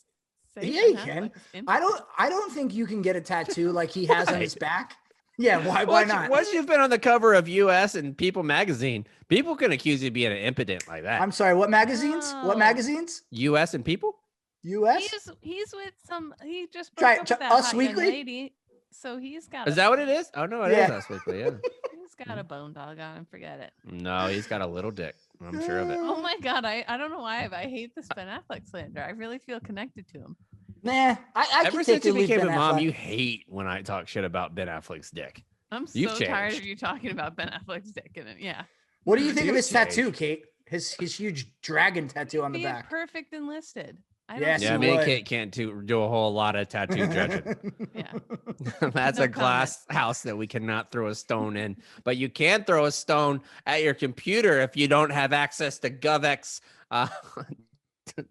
say Yeah, Ben you can. Affleck is impotent. I don't think you can get a tattoo like he has on his back. Yeah, why not? Once you've been on the cover of US and People magazine, people can accuse you of being an impotent like that. I'm sorry, what magazines? What No. magazines? US and People? US? He's with some. He just Try- broke up with try that Us hot Weekly? young lady. So he's got. Is that what it is? Oh no, it is Yeah. Us Weekly. Yeah. He's got a bone dog on him. Forget it. No, he's got a little dick. I'm sure of it. Oh my God, I don't know why, but I hate this Ben Affleck slander. I really feel connected to him. Nah, I Ever can since take you or leave became Ben a mom, Affleck. you hate when I talk shit about Ben Affleck's dick. I'm You've so tired changed. of you talking about Ben Affleck's dick in it. Yeah. What do you think You of his changed. tattoo, Kate? His huge dragon tattoo on the Be back. perfect enlisted. I don't Yes, see Yeah, you me and would. Kate can't do a whole lot of tattoo judging. Yeah. That's No a glass house that we cannot throw a stone in, but you can throw a stone at your computer if you don't have access to GovX.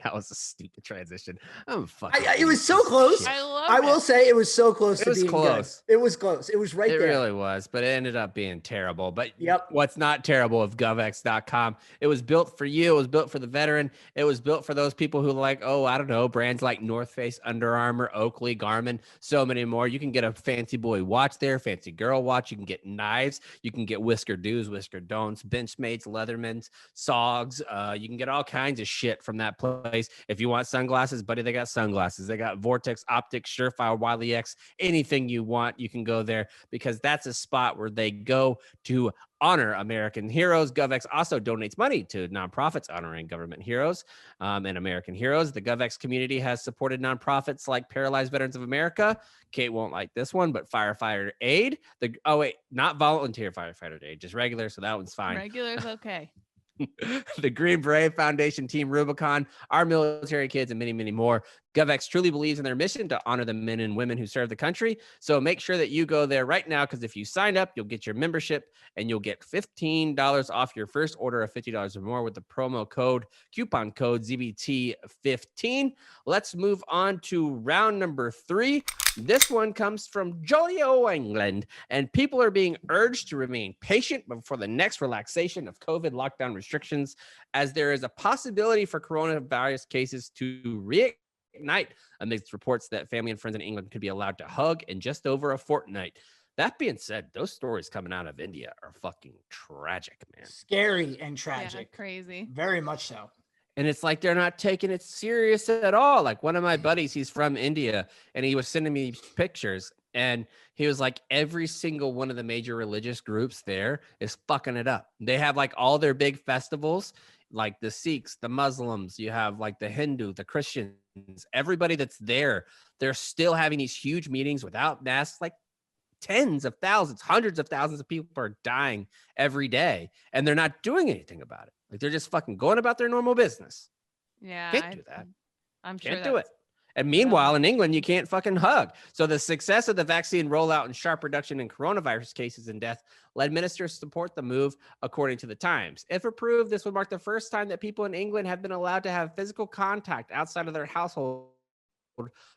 That was a stupid transition. I'm fucking. it was so close. I love I will it. say it was so close It to was being close. good. It was close. It was right It there. really was, but it ended up being terrible. But Yep. what's not terrible of govx.com? It was built for you. It was built for the veteran. It was built for those people who like, oh, I don't know, brands like North Face, Under Armour, Oakley, Garmin, so many more. You can get a fancy boy watch there, fancy girl watch. You can get knives. You can get whisker do's, whisker don'ts, Benchmates, Leathermans, Sogs. You can get all kinds of shit from that place. If you want sunglasses, buddy, they got sunglasses. They got Vortex, Optics, Surefire, Wiley X, anything you want, you can go there because that's a spot where they go to honor American heroes. GovX also donates money to nonprofits honoring government heroes and American heroes. The GovX community has supported nonprofits like Paralyzed Veterans of America. Kate won't like this one, but Firefighter Aid. Not volunteer firefighter aid, just regular. So that one's fine. Regular's okay. The Green Beret Foundation, Team Rubicon, our military kids, and many, many more. GovX truly believes in their mission to honor the men and women who serve the country. So make sure that you go there right now, because if you sign up, you'll get your membership and you'll get $15 off your first order of $50 or more with the coupon code ZBT15. Let's move on to round number 3. This one comes from jolly old England, and people are being urged to remain patient before the next relaxation of COVID lockdown restrictions, as there is a possibility for coronavirus cases to reignite amidst reports that family and friends in England could be allowed to hug in just over a fortnight. That being said, those stories coming out of India are fucking tragic, man. Scary and Yeah, tragic. crazy. Very much so. And it's like they're not taking it serious at all. Like one of my buddies, he's from India, and he was sending me pictures, and he was like, every single one of the major religious groups there is fucking it up. They have like all their big festivals, like the Sikhs, the Muslims, you have like the Hindu, the Christians, everybody that's there, they're still having these huge meetings without masks. Like tens of thousands, hundreds of thousands of people are dying every day, and they're not doing anything about it. Like they're just fucking going about their normal business. Yeah. Can't do that. I'm sure Can't do it. that's- And meanwhile, in England, you can't fucking hug. So the success of the vaccine rollout and sharp reduction in coronavirus cases and death led ministers to support the move, according to the Times. If approved, this would mark the first time that people in England have been allowed to have physical contact outside of their household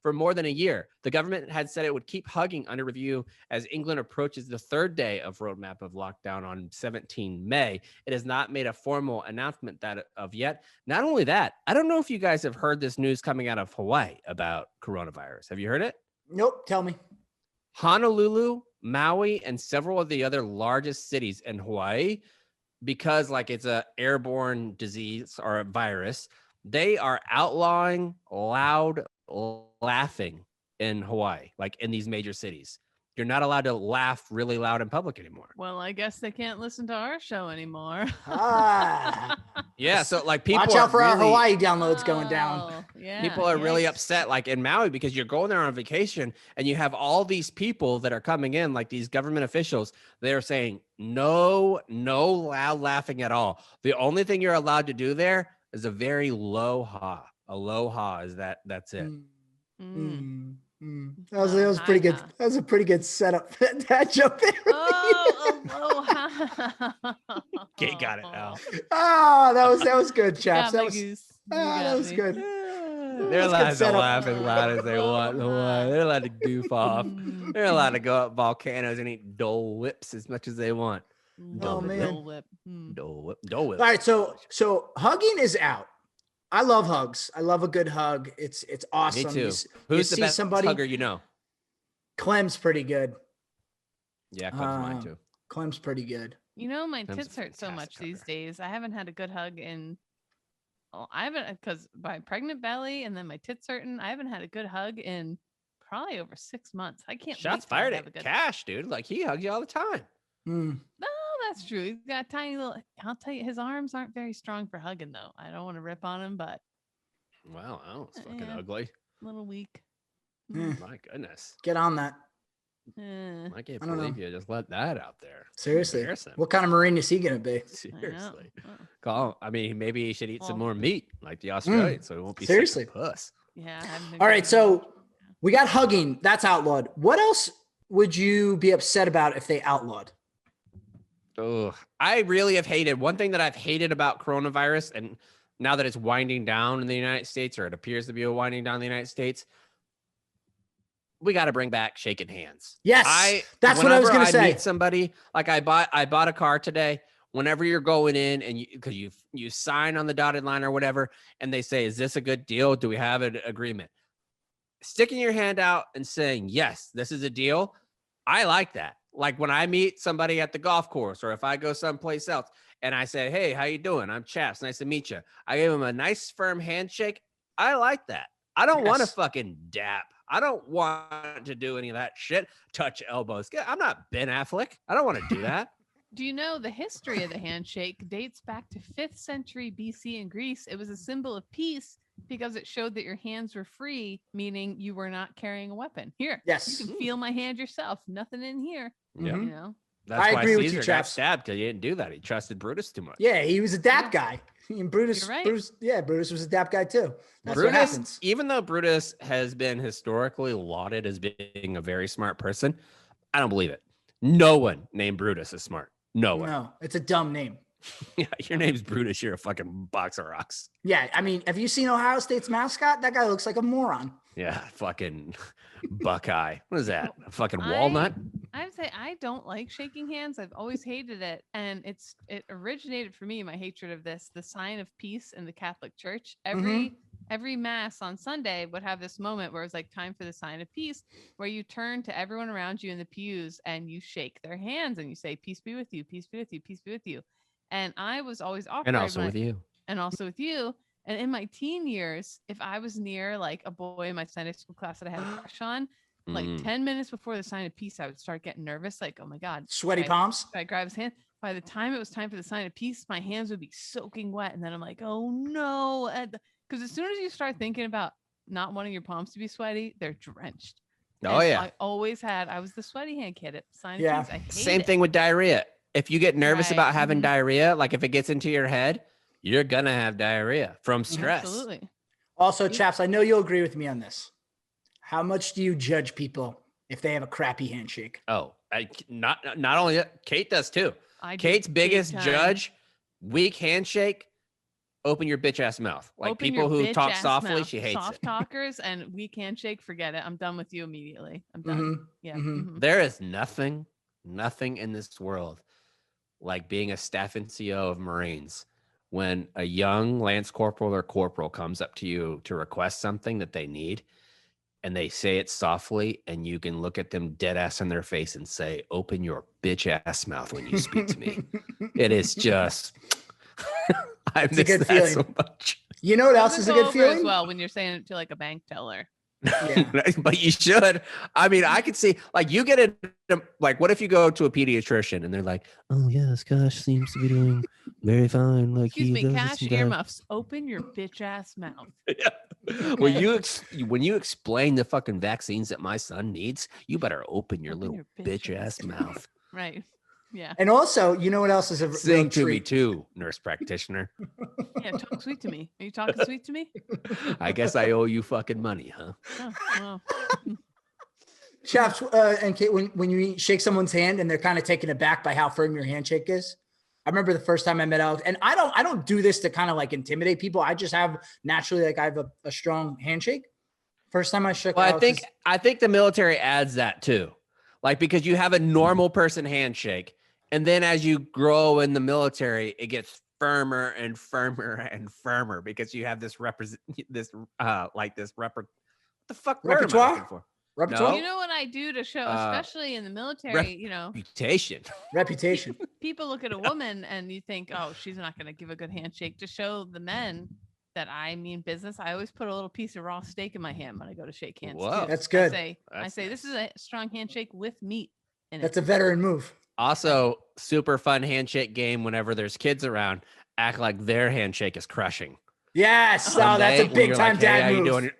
for more than a year. The government had said it would keep hugging under review as England approaches the third day of roadmap of lockdown on 17 May. It has not made a formal announcement that of yet. Not only that, I don't know if you guys have heard this news coming out of Hawaii about coronavirus. Have you heard it? Nope. Tell me. Honolulu, Maui, and several of the other largest cities in Hawaii, because like it's a airborne disease or a virus, they are outlawing loud laughing in Hawaii, like in these major cities. You're not allowed to laugh really loud in public anymore. Well, I guess they can't listen to our show anymore. Ah. Yeah, so like people Watch out for our really, Hawaii downloads going down. Oh, yeah. people are really yikes. upset, like in Maui, because you're going there on vacation and you have all these people that are coming in, like these government officials. They're saying no loud laughing at all. The only thing you're allowed to do there is a very low ha. Aloha is that's it. Mm. That was pretty good. That was a pretty good setup for that joke there. Oh, Kate got it now. That was good, chaps. Got That my was goose. that was me. good. They're That's allowed good to setup. laugh as loud as they want. They're allowed to goof off. They're allowed to go up volcanoes and eat Dole Whips as much as they want. Oh, man. Dole Whip. Dole Whip. Dole Whip. All right, so hugging is out. I love hugs. I love a good hug. It's awesome. Me too. You Who's the see best somebody? hugger you know? Clem's pretty good. Yeah, Clem's mine too. Clem's pretty good. You know, my Clem's tits a hurt so much fantastic these hugger. days. I haven't had a good hug in. Oh, I haven't because my pregnant belly and then my tits hurting. I haven't had a good hug in probably over 6 months. I can't. Shots wait till I fired have a at good Cash, dude. Like he hugs you all the time. Mm. No, that's true. He's got tiny little. I'll tell you, his arms aren't very strong for hugging though. I don't want to rip on him, but Wow, oh, it's fucking Yeah. ugly. a little weak. Yeah. My goodness. Get on that. I can't I don't believe know. you just let that out there. Seriously. Embarrassing. What kind of Marine is he gonna be? Seriously. Oh, Call. I mean, maybe he should eat some Well- more meat like the Australians, so he won't be Seriously. such a puss. yeah. I haven't been All right, good. so we got hugging. That's outlawed. What else would you be upset about if they outlawed? Oh, I really have hated one thing that I've hated about coronavirus, and now that it's winding down in the United States, or it appears to be winding down in the United States, we got to bring back shaking hands. Yes, that's what I was whenever gonna say. Meet somebody, like I bought a car today. Whenever you're going in and because you sign on the dotted line or whatever, and they say, "Is this a good deal? Do we have an agreement?" Sticking your hand out and saying, "Yes, this is a deal." I like that. Like when I meet somebody at the golf course, or if I go someplace else and I say, "Hey, how you doing? I'm Chaps. Nice to meet you." I give them a nice firm handshake. I like that. I don't want to Yes. fucking dap. I don't want to do any of that shit. Touch elbows. I'm not Ben Affleck. I don't want to do that. Do you know the history of the handshake dates back to 5th century BC in Greece? It was a symbol of peace because it showed that your hands were free, meaning you were not carrying a weapon. Here, Yes. you can feel my hand yourself. Nothing in here. Yeah. Mhm. You know, That's I why agree with you, Caesar got chaps. stabbed, because he didn't do that. He trusted Brutus too much. Yeah, he was a dap Yeah. guy. And Brutus, You're right. Brutus was a dap guy too. That's what Brutus, happens. even though Brutus has been historically lauded as being a very smart person, I don't believe it. No one named Brutus is smart. No one. No, it's a dumb name. Yeah, your name's Brutus. You're a fucking box of rocks. Yeah, I mean, have you seen Ohio State's mascot? That guy looks like a moron. Yeah, fucking Buckeye. What is that? A fucking I- walnut? I would say I don't like shaking hands. I've always hated it, and it originated for me, my hatred of this, the sign of peace in the Catholic Church. Every mass on Sunday would have this moment where it was like time for the sign of peace, where you turn to everyone around you in the pews and you shake their hands and you say, "Peace be with you, peace be with you, peace be with you." And I was always awkward. And also with you. And also with you. And in my teen years, if I was near like a boy in my Sunday school class that I had a crush on, like Mm. 10 minutes before the sign of peace, I would start getting nervous. Like, oh my God. Sweaty should palms. I grab his hand? By the time it was time for the sign of peace, my hands would be soaking wet. And then I'm like, oh no. Because as soon as you start thinking about not wanting your palms to be sweaty, they're drenched. Oh, And yeah. I was the sweaty hand kid at sign Yeah. of peace. I hate Same it. thing with diarrhea. If you get nervous Right. about having Mhm. diarrhea, like if it gets into your head, you're going to have diarrhea from stress. Absolutely. Also, chaps, I know you'll agree with me on this. How much do you judge people if they have a crappy handshake? Oh, not only that, Kate does too. I do Kate's big biggest time. judge, weak handshake, open your bitch ass mouth. Like Open people your who bitch talk ass softly, mouth. she hates Soft it. talkers and weak handshake, forget it. I'm done with you immediately. I'm done. Mhm. Yeah. Mhm. mhm. There is nothing in this world like being a staff NCO of Marines when a young lance corporal or corporal comes up to you to request something that they need, and they say it softly, and you can look at them dead ass in their face and say, "Open your bitch ass mouth when you speak to me." It is just, I It's a miss good that so feeling. much. You know what else Doesn't is a go good over feeling? as well when you're saying it to like a bank teller. Yeah. But you should. I mean, I could see, like, you get it. Like, what if you go to a pediatrician and they're like, "Oh yes, Gosh seems to be doing very fine." Like, Excuse he me, does cash some kind of- earmuffs. Open your bitch ass mouth. When Okay. when you explain the fucking vaccines that my son needs, you better open your Open little your bitch bitch ass ass mouth. Right. Yeah. And also, you know what else is a real Sing to me treat? too, nurse practitioner. Yeah. Talk sweet to me. Are you talking sweet to me? I guess I owe you fucking money, huh? Oh, well. Chaps, and Kate, when you shake someone's hand and they're kind of taken aback by how firm your handshake is. I remember the first time I met Alex, and I don't do this to kind of like intimidate people. I just have naturally, like, I have a strong handshake. First time I shook. Well, I think the military adds that too, like, because you have a normal person handshake, and then as you grow in the military, it gets firmer and firmer and firmer because you have this what the fuck word am I Repertoire? looking for? Repertoire? No. You know what I do to show, especially in the military, Reputation. people look at a woman and you think, oh, she's not going to give a good handshake. To show the men that I mean business, I always put a little piece of raw steak in my hand when I go to shake hands. Whoa. Too. That's good. I say this is a strong handshake with meat in it. That's a veteran move. Also, super fun handshake game whenever there's kids around. Act like their handshake is crushing. Yes. Oh, that's a big time dad move. How you doing?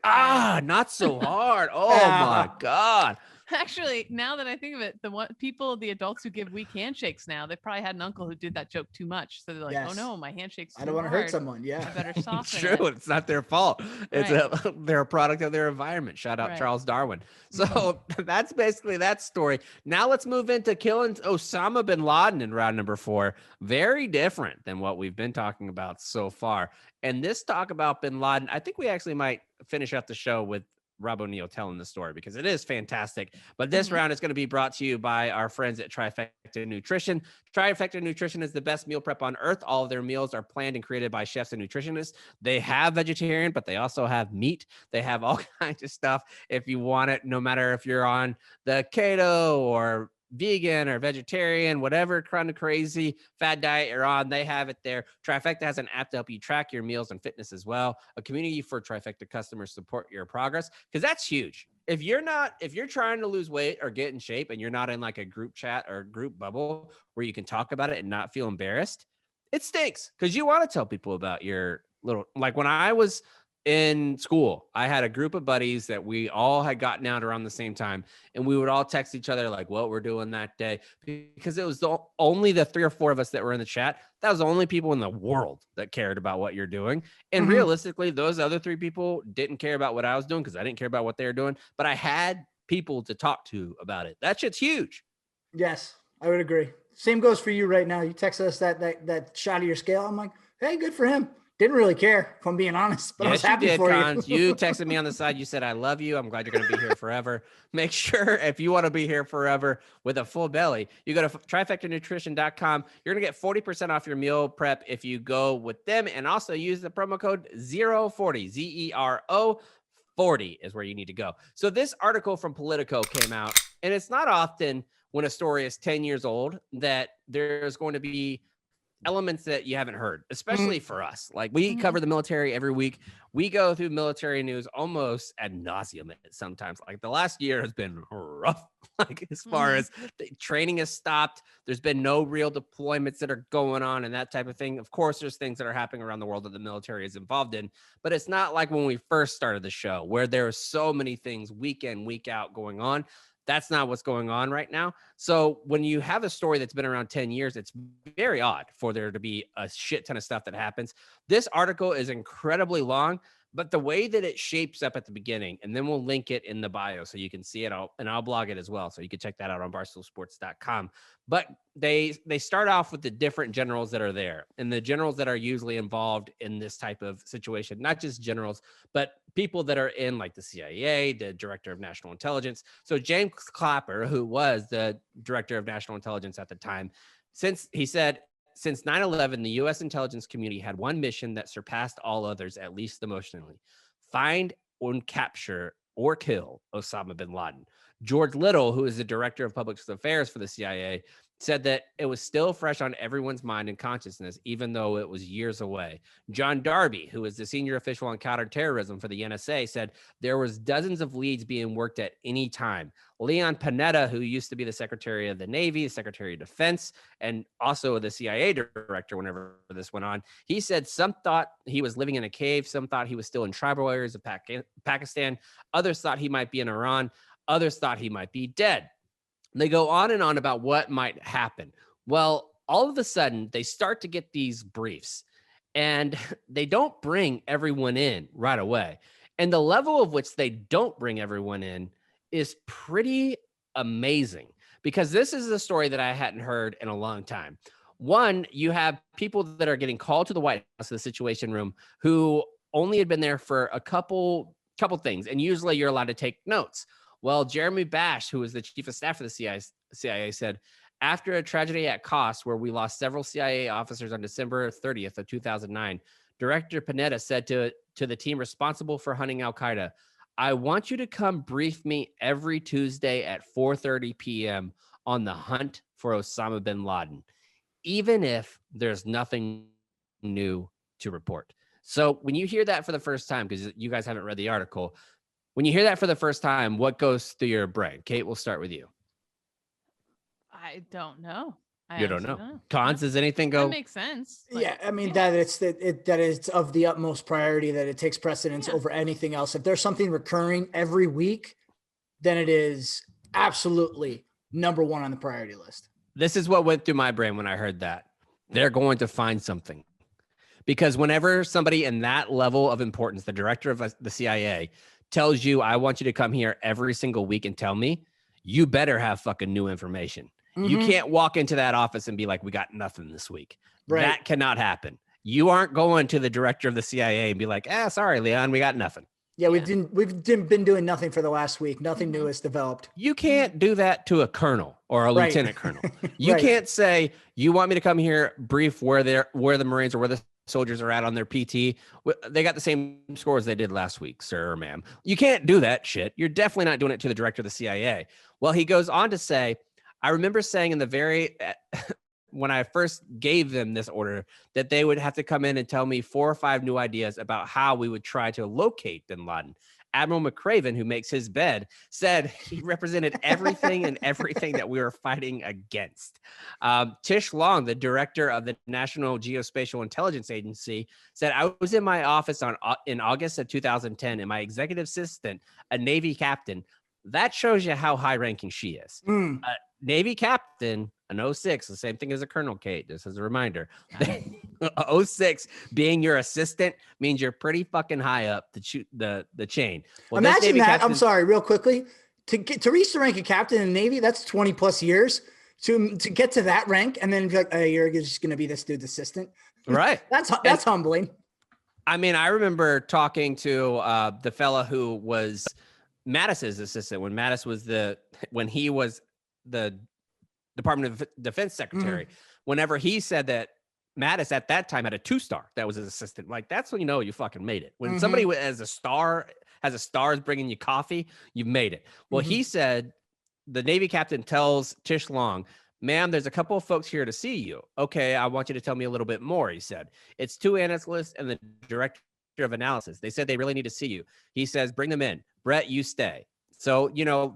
Not so hard. Oh my God. Actually, now that I think of it, the adults who give weak handshakes now, they probably had an uncle who did that joke too much. So they're like, oh no, my handshake's too I don't want to hurt someone. Yeah. I better soften True. it. It's not their fault. They're a product of their environment. Shout out Charles Darwin. So that's basically that story. Now let's move into killing Osama bin Laden in round number 4. Very different than what we've been talking about so far. And this talk about bin Laden, I think we actually might finish up the show with Rob O'Neill telling the story because it is fantastic. But this round is going to be brought to you by our friends at Trifecta Nutrition. Trifecta Nutrition is the best meal prep on earth. All of their meals are planned and created by chefs and nutritionists. They have vegetarian, but they also have meat. They have all kinds of stuff if you want it, no matter if you're on the keto or vegan or vegetarian, whatever kind of crazy fad diet you're on, they have it there. Trifecta has an app to help you track your meals and fitness as well. A community for Trifecta customers support your progress, because that's huge. If you're trying to lose weight or get in shape and you're not in like a group chat or group bubble where you can talk about it and not feel embarrassed, it stinks because you want to tell people about your little, like when I was in school, I had a group of buddies that we all had gotten out around the same time, and we would all text each other like what we're doing that day, because it was only the 3 or 4 of us that were in the chat. That was the only people in the world that cared about what you're doing. And realistically, those other 3 people didn't care about what I was doing because I didn't care about what they were doing, but I had people to talk to about it. That shit's huge. Yes, I would agree. Same goes for you right now. You text us that shot of your scale. I'm like, hey, good for him. Didn't really care, if I'm being honest, but I was happy for you. You texted me on the side. You said, I love you. I'm glad you're going to be here forever. Make sure if you want to be here forever with a full belly, you go to trifectanutrition.com. You're going to get 40% off your meal prep if you go with them, and also use the promo code 040, ZERO 40 is where you need to go. So this article from Politico came out, and it's not often when a story is 10 years old that there's going to be elements that you haven't heard, especially for us. Like we cover the military every week. We go through military news almost ad nauseum sometimes. Like the last year has been rough. Like as far as the training has stopped, there's been no real deployments that are going on and that type of thing. Of course, there's things that are happening around the world that the military is involved in, but it's not like when we first started the show where there are so many things week in, week out going on. That's not what's going on right now. So when you have a story that's been around 10 years, it's very odd for there to be a shit ton of stuff that happens. This article is incredibly long, but the way that it shapes up at the beginning, and then we'll link it in the bio so you can see it all, and I'll blog it as well. So you can check that out on barstoolsports.com. But they start off with the different generals that are there and the generals that are usually involved in this type of situation, not just generals, but people that are in like the CIA, the director of national intelligence. So James Clapper, who was the director of national intelligence at the time, since 9/11, the U.S. intelligence community had one mission that surpassed all others, at least emotionally: find and capture or kill Osama bin Laden. George Little, who is the director of public affairs for the CIA, said that it was still fresh on everyone's mind and consciousness, even though it was years away. John Darby, who is the senior official on counterterrorism for the NSA, said there was dozens of leads being worked at any time. Leon Panetta, who used to be the Secretary of the Navy, Secretary of Defense, and also the CIA director whenever this went on, he said some thought he was living in a cave, some thought he was still in tribal areas of Pakistan, others thought he might be in Iran, others thought he might be dead. They go on and on about what might happen. Well, all of a sudden, they start to get these briefs, and they don't bring everyone in right away. And the level of which they don't bring everyone in is pretty amazing because this is a story that I hadn't heard in a long time. One, you have people that are getting called to the White House, the Situation Room, who only had been there for a couple things, and usually you're allowed to take notes. Well, Jeremy Bash, who was the chief of staff for the CIA, said, after a tragedy at cost where we lost several CIA officers on December 30th of 2009, Director Panetta said to the team responsible for hunting al-Qaeda, I want you to come brief me every Tuesday at 4:30 p.m. on the hunt for Osama bin Laden, even if there's nothing new to report. So when you hear that for the first time, because you guys haven't read the article, when you hear that for the first time, what goes through your brain? Kate, we'll start with you. I don't know. You don't know. Cons, does anything go? That makes sense. Like, yeah, I mean that it's of the utmost priority, that it takes precedence over anything else. If there's something recurring every week, then it is absolutely number one on the priority list. This is what went through my brain when I heard that. They're going to find something. Because whenever somebody in that level of importance, the director of the CIA, tells you, I want you to come here every single week and tell me, you better have fucking new information. Mm-hmm. You can't walk into that office and be like, we got nothing this week. Right. That cannot happen. You aren't going to the director of the CIA and be like, sorry, Leon, we got nothing. Yeah, we've been doing nothing for the last week. Nothing new has developed. You can't do that to a colonel or a lieutenant colonel. You can't say, you want me to come here, brief where the Marines or where the soldiers are at on their PT. They got the same scores they did last week, sir or ma'am. You can't do that shit. You're definitely not doing it to the director of the CIA. Well, he goes on to say, I remember saying in the very, when I first gave them this order, that they would have to come in and tell me 4 or 5 new ideas about how we would try to locate bin Laden. Admiral McCraven, who makes his bed, said he represented everything and everything that we were fighting against. Tish Long, the director of the National Geospatial Intelligence Agency, said, I was in my office in August of 2010, and my executive assistant, a Navy captain, that shows you how high-ranking she is. Navy captain, an 06, the same thing as a colonel, Kate, just as a reminder. 06 being your assistant means you're pretty fucking high up the chain. Well, imagine that. I'm sorry, real quickly. To reach the rank of captain in the Navy, that's 20 plus years. To get to that rank and then be like, you're just going to be this dude's assistant. Right. That's humbling. I mean, I remember talking to the fella who was Mattis's assistant when he was the Department of Defense secretary. Whenever he said that Mattis at that time had a 2-star that was his assistant, like that's when you know you fucking made it. When somebody has a star is bringing you coffee, you've made it. Well, he said the Navy captain tells Tish Long, ma'am, there's a couple of folks here to see you. Okay, I want you to tell me a little bit more, he said. It's 2 analysts and the director of analysis. They said they really need to see you. He says, bring them in. Brett, you stay. So,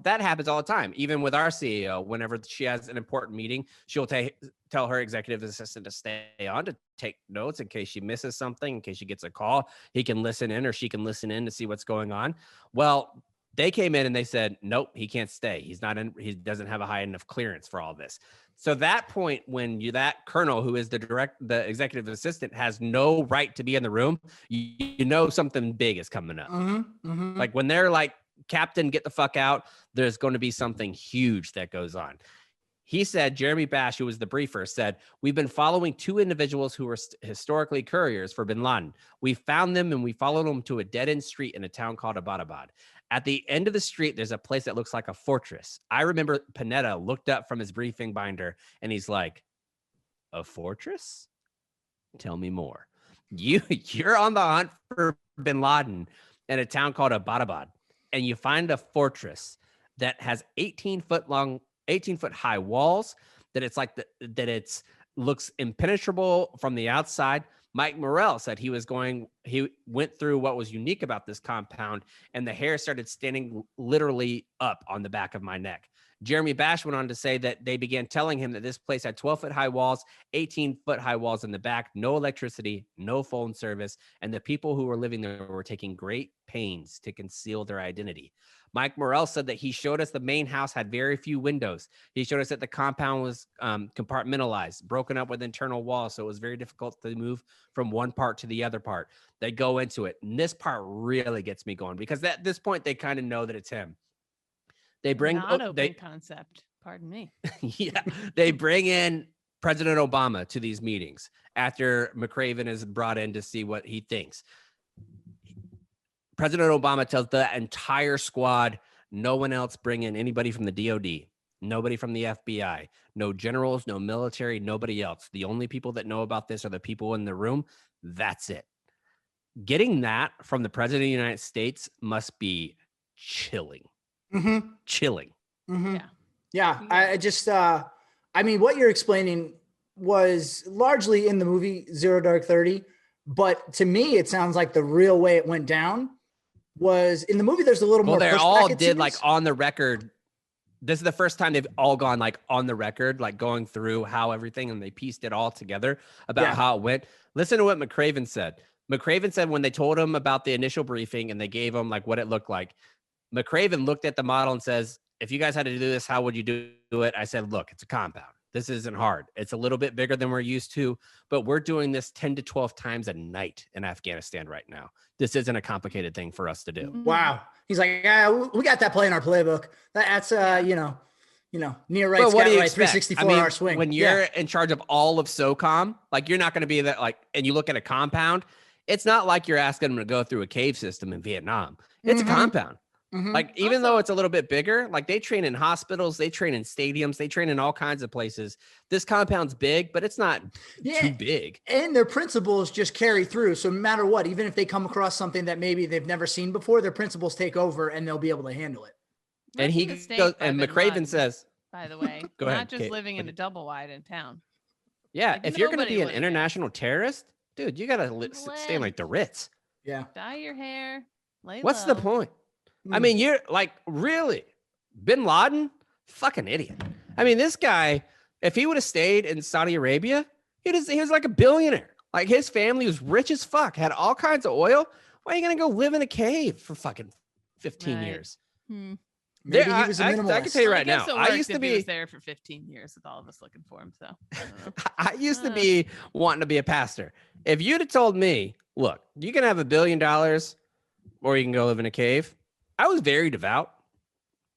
that happens all the time. Even with our CEO, whenever she has an important meeting, she'll tell her executive assistant to stay on to take notes in case she misses something, in case she gets a call. He can listen in or she can listen in to see what's going on. Well, they came in and they said, nope, he can't stay. He doesn't have a high enough clearance for all this. So that point, when that colonel who is the executive assistant has no right to be in the room, you know something big is coming up. Like when they're like, Captain, get the fuck out, there's going to be something huge that goes on. He said, Jeremy Bash, who was the briefer, said, we've been following 2 individuals who were historically couriers for bin Laden. We found them and we followed them to a dead-end street in a town called Abbottabad. At the end of the street, there's a place that looks like a fortress. I remember Panetta looked up from his briefing binder and he's like, a fortress? Tell me more. You're on the hunt for bin Laden in a town called Abbottabad. And you find a fortress that has 18-foot high walls, that it's like that looks impenetrable from the outside. Mike Morrell said he went through what was unique about this compound, and the hair started standing literally up on the back of my neck. Jeremy Bash went on to say that they began telling him that this place had 12-foot high walls, 18-foot high walls in the back, no electricity, no phone service, and the people who were living there were taking great pains to conceal their identity. Mike Morrell said that he showed us the main house had very few windows. He showed us that the compound was compartmentalized, broken up with internal walls, so it was very difficult to move from one part to the other part. They go into it, and this part really gets me going because at this point, they kind of know that it's him. They bring Not open concept. Pardon me. yeah, they bring in President Obama to these meetings after McCraven is brought in to see what he thinks. President Obama tells the entire squad, no one else bring in anybody from the DOD, nobody from the FBI, no generals, no military, nobody else. The only people that know about this are the people in the room. That's it. Getting that from the president of the United States must be chilling. Mm-hmm. Chilling. Mm-hmm. Yeah. Yeah. I just, I mean, what you're explaining was largely in the movie Zero Dark 30, but to me, it sounds like the real way it went down was in the movie. There's a little more. Well, they all did like on the record. This is the first time they've all gone like on the record, like going through how everything, and they pieced it all together about how it went. Listen to what McCraven said. McCraven said when they told him about the initial briefing and they gave him like what it looked like, McCraven looked at the model and says, if you guys had to do this, how would you do it? I said, look, it's a compound. This isn't hard. It's a little bit bigger than we're used to, but we're doing this 10 to 12 times a night in Afghanistan right now. This isn't a complicated thing for us to do. Wow. He's like, yeah, we got that play in our playbook. That's you know, near right, what do you right, expect? 364-hour swing. When you're in charge of all of SOCOM, like you're not going to be that like, and you look at a compound, it's not like you're asking them to go through a cave system in Vietnam. It's a compound. Mm-hmm. Like, even though it's a little bit bigger, like they train in hospitals, they train in stadiums, they train in all kinds of places. This compound's big, but it's not too big. And their principles just carry through. So no matter what, even if they come across something that maybe they've never seen before, their principles take over and they'll be able to handle it. And he goes, and McCraven says, by the way, go not ahead, just Kate, living in a double wide in town. Yeah, Like, if you're going to be an would've international terrorist, dude, you got to stay in like the Ritz. Yeah. Dye your hair. Lay What's low. the point? I mean, you're like, really? Bin Laden? Fucking idiot. I mean, this guy, if he would have stayed in Saudi Arabia, he was like a billionaire. Like his family was rich as fuck, had all kinds of oil. Why are you going to go live in a cave for fucking 15 years? Maybe he was a minimalist. I can tell you right now, I used to be be there for 15 years with all of us looking for him. So I don't know. I used to be wanting to be a pastor. If you'd have told me, look, you can have $1 billion or you can go live in a cave, I was very devout.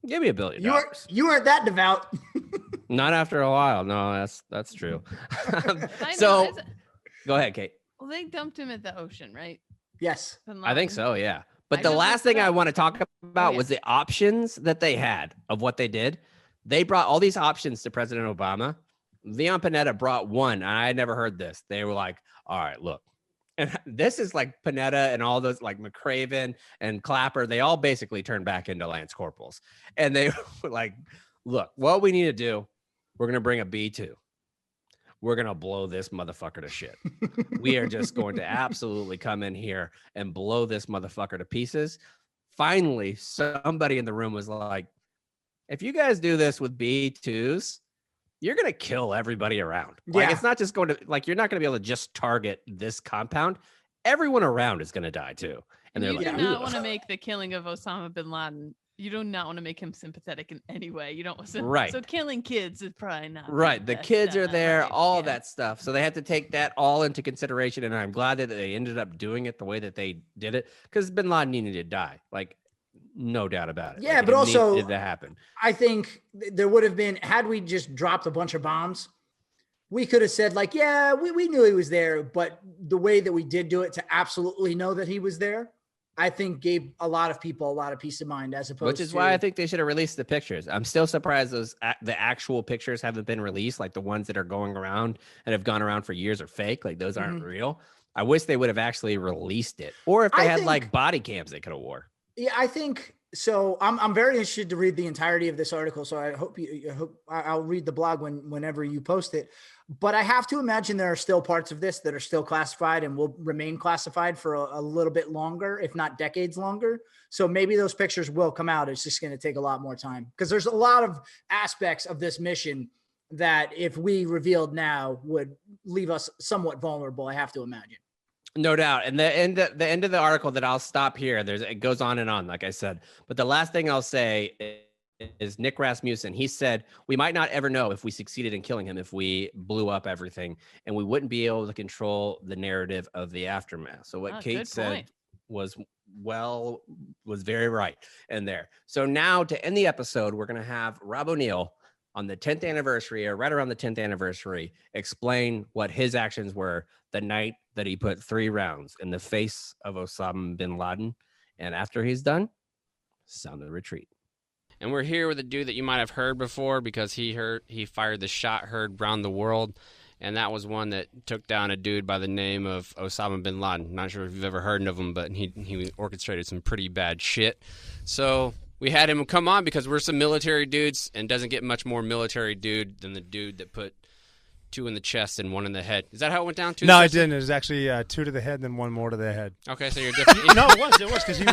Give me $1 billion. You weren't that devout. Not after a while. No, that's true. So go ahead, Kate. Well, they dumped him at the ocean, right? Yes. I think so, yeah. But I the just last looked thing it I up. want to talk about was the options that they had of what they did. They brought all these options to President Obama. Leon Panetta brought one, and I had never heard this. They were like, all right, look. And this is like Panetta and all those like McCraven and Clapper. They all basically turned back into Lance Corporals. And they were like, look, what we need to do, we're going to bring a B2. We're going to blow this motherfucker to shit. We are just going to absolutely come in here and blow this motherfucker to pieces. Finally, somebody in the room was like, if you guys do this with B2s, you're going to kill everybody around. Like, it's not just going to, like, you're not going to be able to just target this compound. Everyone around is going to die too. And they're you like, do not want to make the killing of Osama bin Laden. You do not want to make him sympathetic in any way. You don't want to. Right. So killing kids is probably not. Right. The kids are there, right? all that stuff. So they had to take that all into consideration. And I'm glad that they ended up doing it the way that they did it, because bin Laden needed to die. Like, no doubt about it. Yeah, like, but also did that happen? I think there would have been, had we just dropped a bunch of bombs, we could have said like, yeah, we knew he was there, but the way that we did do it to absolutely know that he was there, I think gave a lot of people a lot of peace of mind, as opposed to. Which is why I think they should have released the pictures. I'm still surprised the actual pictures haven't been released. Like the ones that are going around and have gone around for years are fake. Like those aren't real. I wish they would have actually released it. Or if they had like body cams they could have wore. Yeah, I think so. I'm very interested to read the entirety of this article. So I hope I'll read the blog whenever you post it. But I have to imagine there are still parts of this that are still classified and will remain classified for a little bit longer, if not decades longer. So maybe those pictures will come out. It's just going to take a lot more time, because there's a lot of aspects of this mission that if we revealed now would leave us somewhat vulnerable, I have to imagine. No doubt. And the end of the article that I'll stop here, it goes on and on, like I said. But the last thing I'll say is Nick Rasmussen. He said, we might not ever know if we succeeded in killing him, if we blew up everything, and we wouldn't be able to control the narrative of the aftermath. So what Kate said was was very right in there. So now to end the episode, we're going to have Rob O'Neill on the 10th anniversary, or right around the 10th anniversary, explain what his actions were the night that he put 3 rounds in the face of Osama bin Laden. And after he's done, sound of the retreat. And we're here with a dude that you might have heard before, because he fired the shot heard around the world. And that was one that took down a dude by the name of Osama bin Laden. Not sure if you've ever heard of him, but he orchestrated some pretty bad shit. So we had him come on because we're some military dudes, and doesn't get much more military dude than the dude that put 2 in the chest and 1 in the head. Is that how it went down? No, it didn't. It was actually 2 to the head and then 1 more to the head. Okay, so you're different. No, it was because he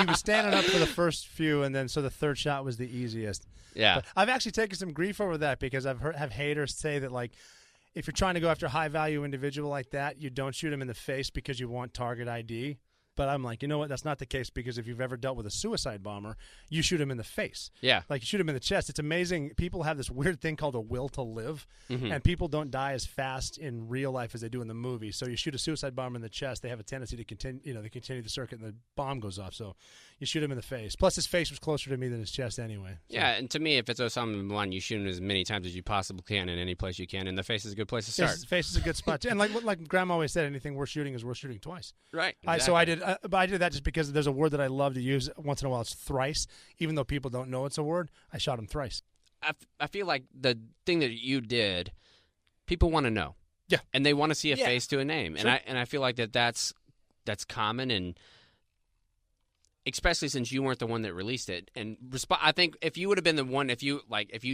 was standing up for the first few, and then so the third shot was the easiest. Yeah, but I've actually taken some grief over that, because have haters say that, like, if you're trying to go after a high-value individual like that, you don't shoot him in the face because you want target ID. But I'm like, you know what? That's not the case, because if you've ever dealt with a suicide bomber, you shoot him in the face. Yeah. Like, you shoot him in the chest. It's amazing. People have this weird thing called a will to live, Mm-hmm. and people don't die as fast in real life as they do in the movie. So you shoot a suicide bomber in the chest, they have a tendency to continue, they continue the circuit, and the bomb goes off. So you shoot him in the face. Plus, his face was closer to me than his chest anyway. So. Yeah, and to me, if it's Osama bin Laden, you shoot him as many times as you possibly can in any place you can, and the face is a good place to start. His face is a good spot, too. And like Grandma always said, anything worth shooting is worth shooting twice. Right. So Exactly. I did that just because there's a word that I love to use once in a while. It's thrice. Even though people don't know it's a word, I shot him thrice. I feel like the thing that you did, people want to know. Yeah. And they want to see a face to a name. Sure. And I feel like that's common, and especially since you weren't the one that released it. And I think if you would have been the one, if you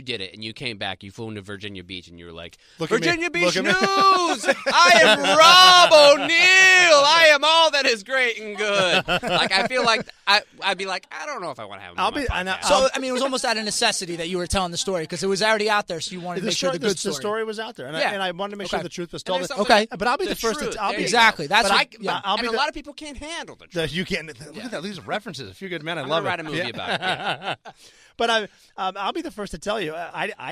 did it and you came back, you flew into Virginia Beach and you were like, Virginia Beach News! I am Rob O'Neill! I am all that is great and good. Like, I feel like I'd be like, I don't know if I want to have him on my podcast. So, I mean, it was almost out of necessity that you were telling the story, because it was already out there, so you wanted to make sure the good story. The story was out there, and I wanted to make sure the truth was told. Okay. But I'll be the first truth. to tell. Exactly. That's what, and a lot of people can't handle the truth. You can't. Look at that. These references. A Few Good Men. I I'm love gonna it. write a movie about it. Yeah. But I'll be the first to tell you,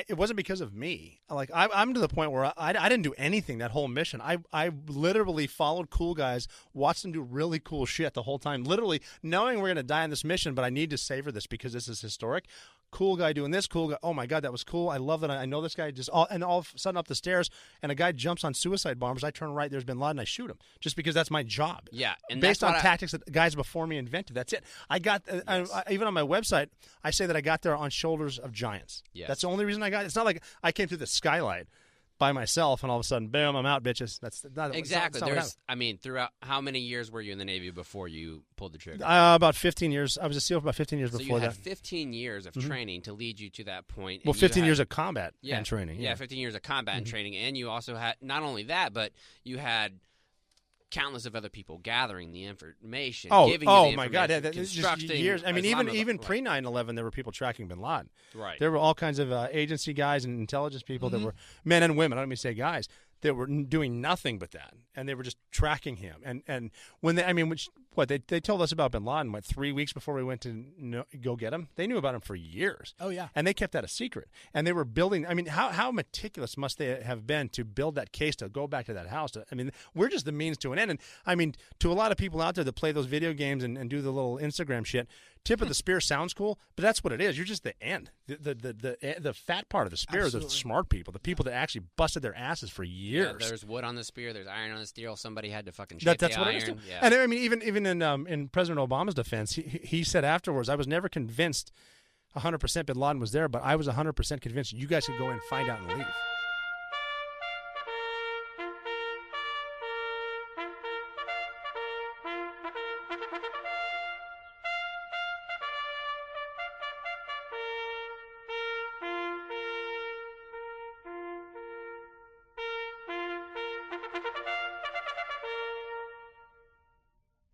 it wasn't because of me. Like, I'm to the point where I didn't do anything that whole mission. I literally followed cool guys, watched them do really cool shit the whole time, literally knowing we're going to die on this mission, but I need to savor this because this is historic. Cool guy doing this, cool guy. Oh, my God, that was cool. I love that. I know this guy. All of a sudden up the stairs, and a guy jumps on suicide bombers. I turn right, there's bin Laden, I shoot him, just because that's my job. Yeah. And based on tactics that guys before me invented. That's it. I got, even on my website, I say that I got there on shoulders of giants. Yes. That's the only reason I got it. It's not like I came through the skylight by myself and all of a sudden, boom, I'm out, bitches. That's not exactly. That's not what happened. Throughout how many years were you in the Navy before you pulled the trigger? About 15 years. I was a SEAL for about 15 years so before you had that. 15 years of training to lead you to that point. Well, 15 years of combat and training. Yeah, 15 years of combat and training. And you also had, not only that, but you had countless of other people gathering the information, giving you the my God, constructing just years. I mean, even right. pre 9/11, there were people tracking bin Laden. Right. There were all kinds of agency guys and intelligence people that were men and women. I don't mean to say guys that were doing nothing but that, and they were just tracking him. And when they told us about bin Laden 3 weeks before we went to go get him. They knew about him for years. Oh yeah, and they kept that a secret. And they were building. I mean, how meticulous must they have been to build that case to go back to that house? I mean, we're just the means to an end. And I mean, to a lot of people out there that play those video games and do the little Instagram shit, tip of the spear sounds cool, but that's what it is. You're just the end. The fat part of the spear are the smart people, the people that actually busted their asses for years. Yeah, there's wood on the spear, there's iron on the steel. Somebody had to fucking shape that's the what iron. It is. Yeah. And I mean, even in President Obama's defense, he said afterwards, I was never convinced 100% bin Laden was there, but I was 100% convinced you guys could go in and find out and leave.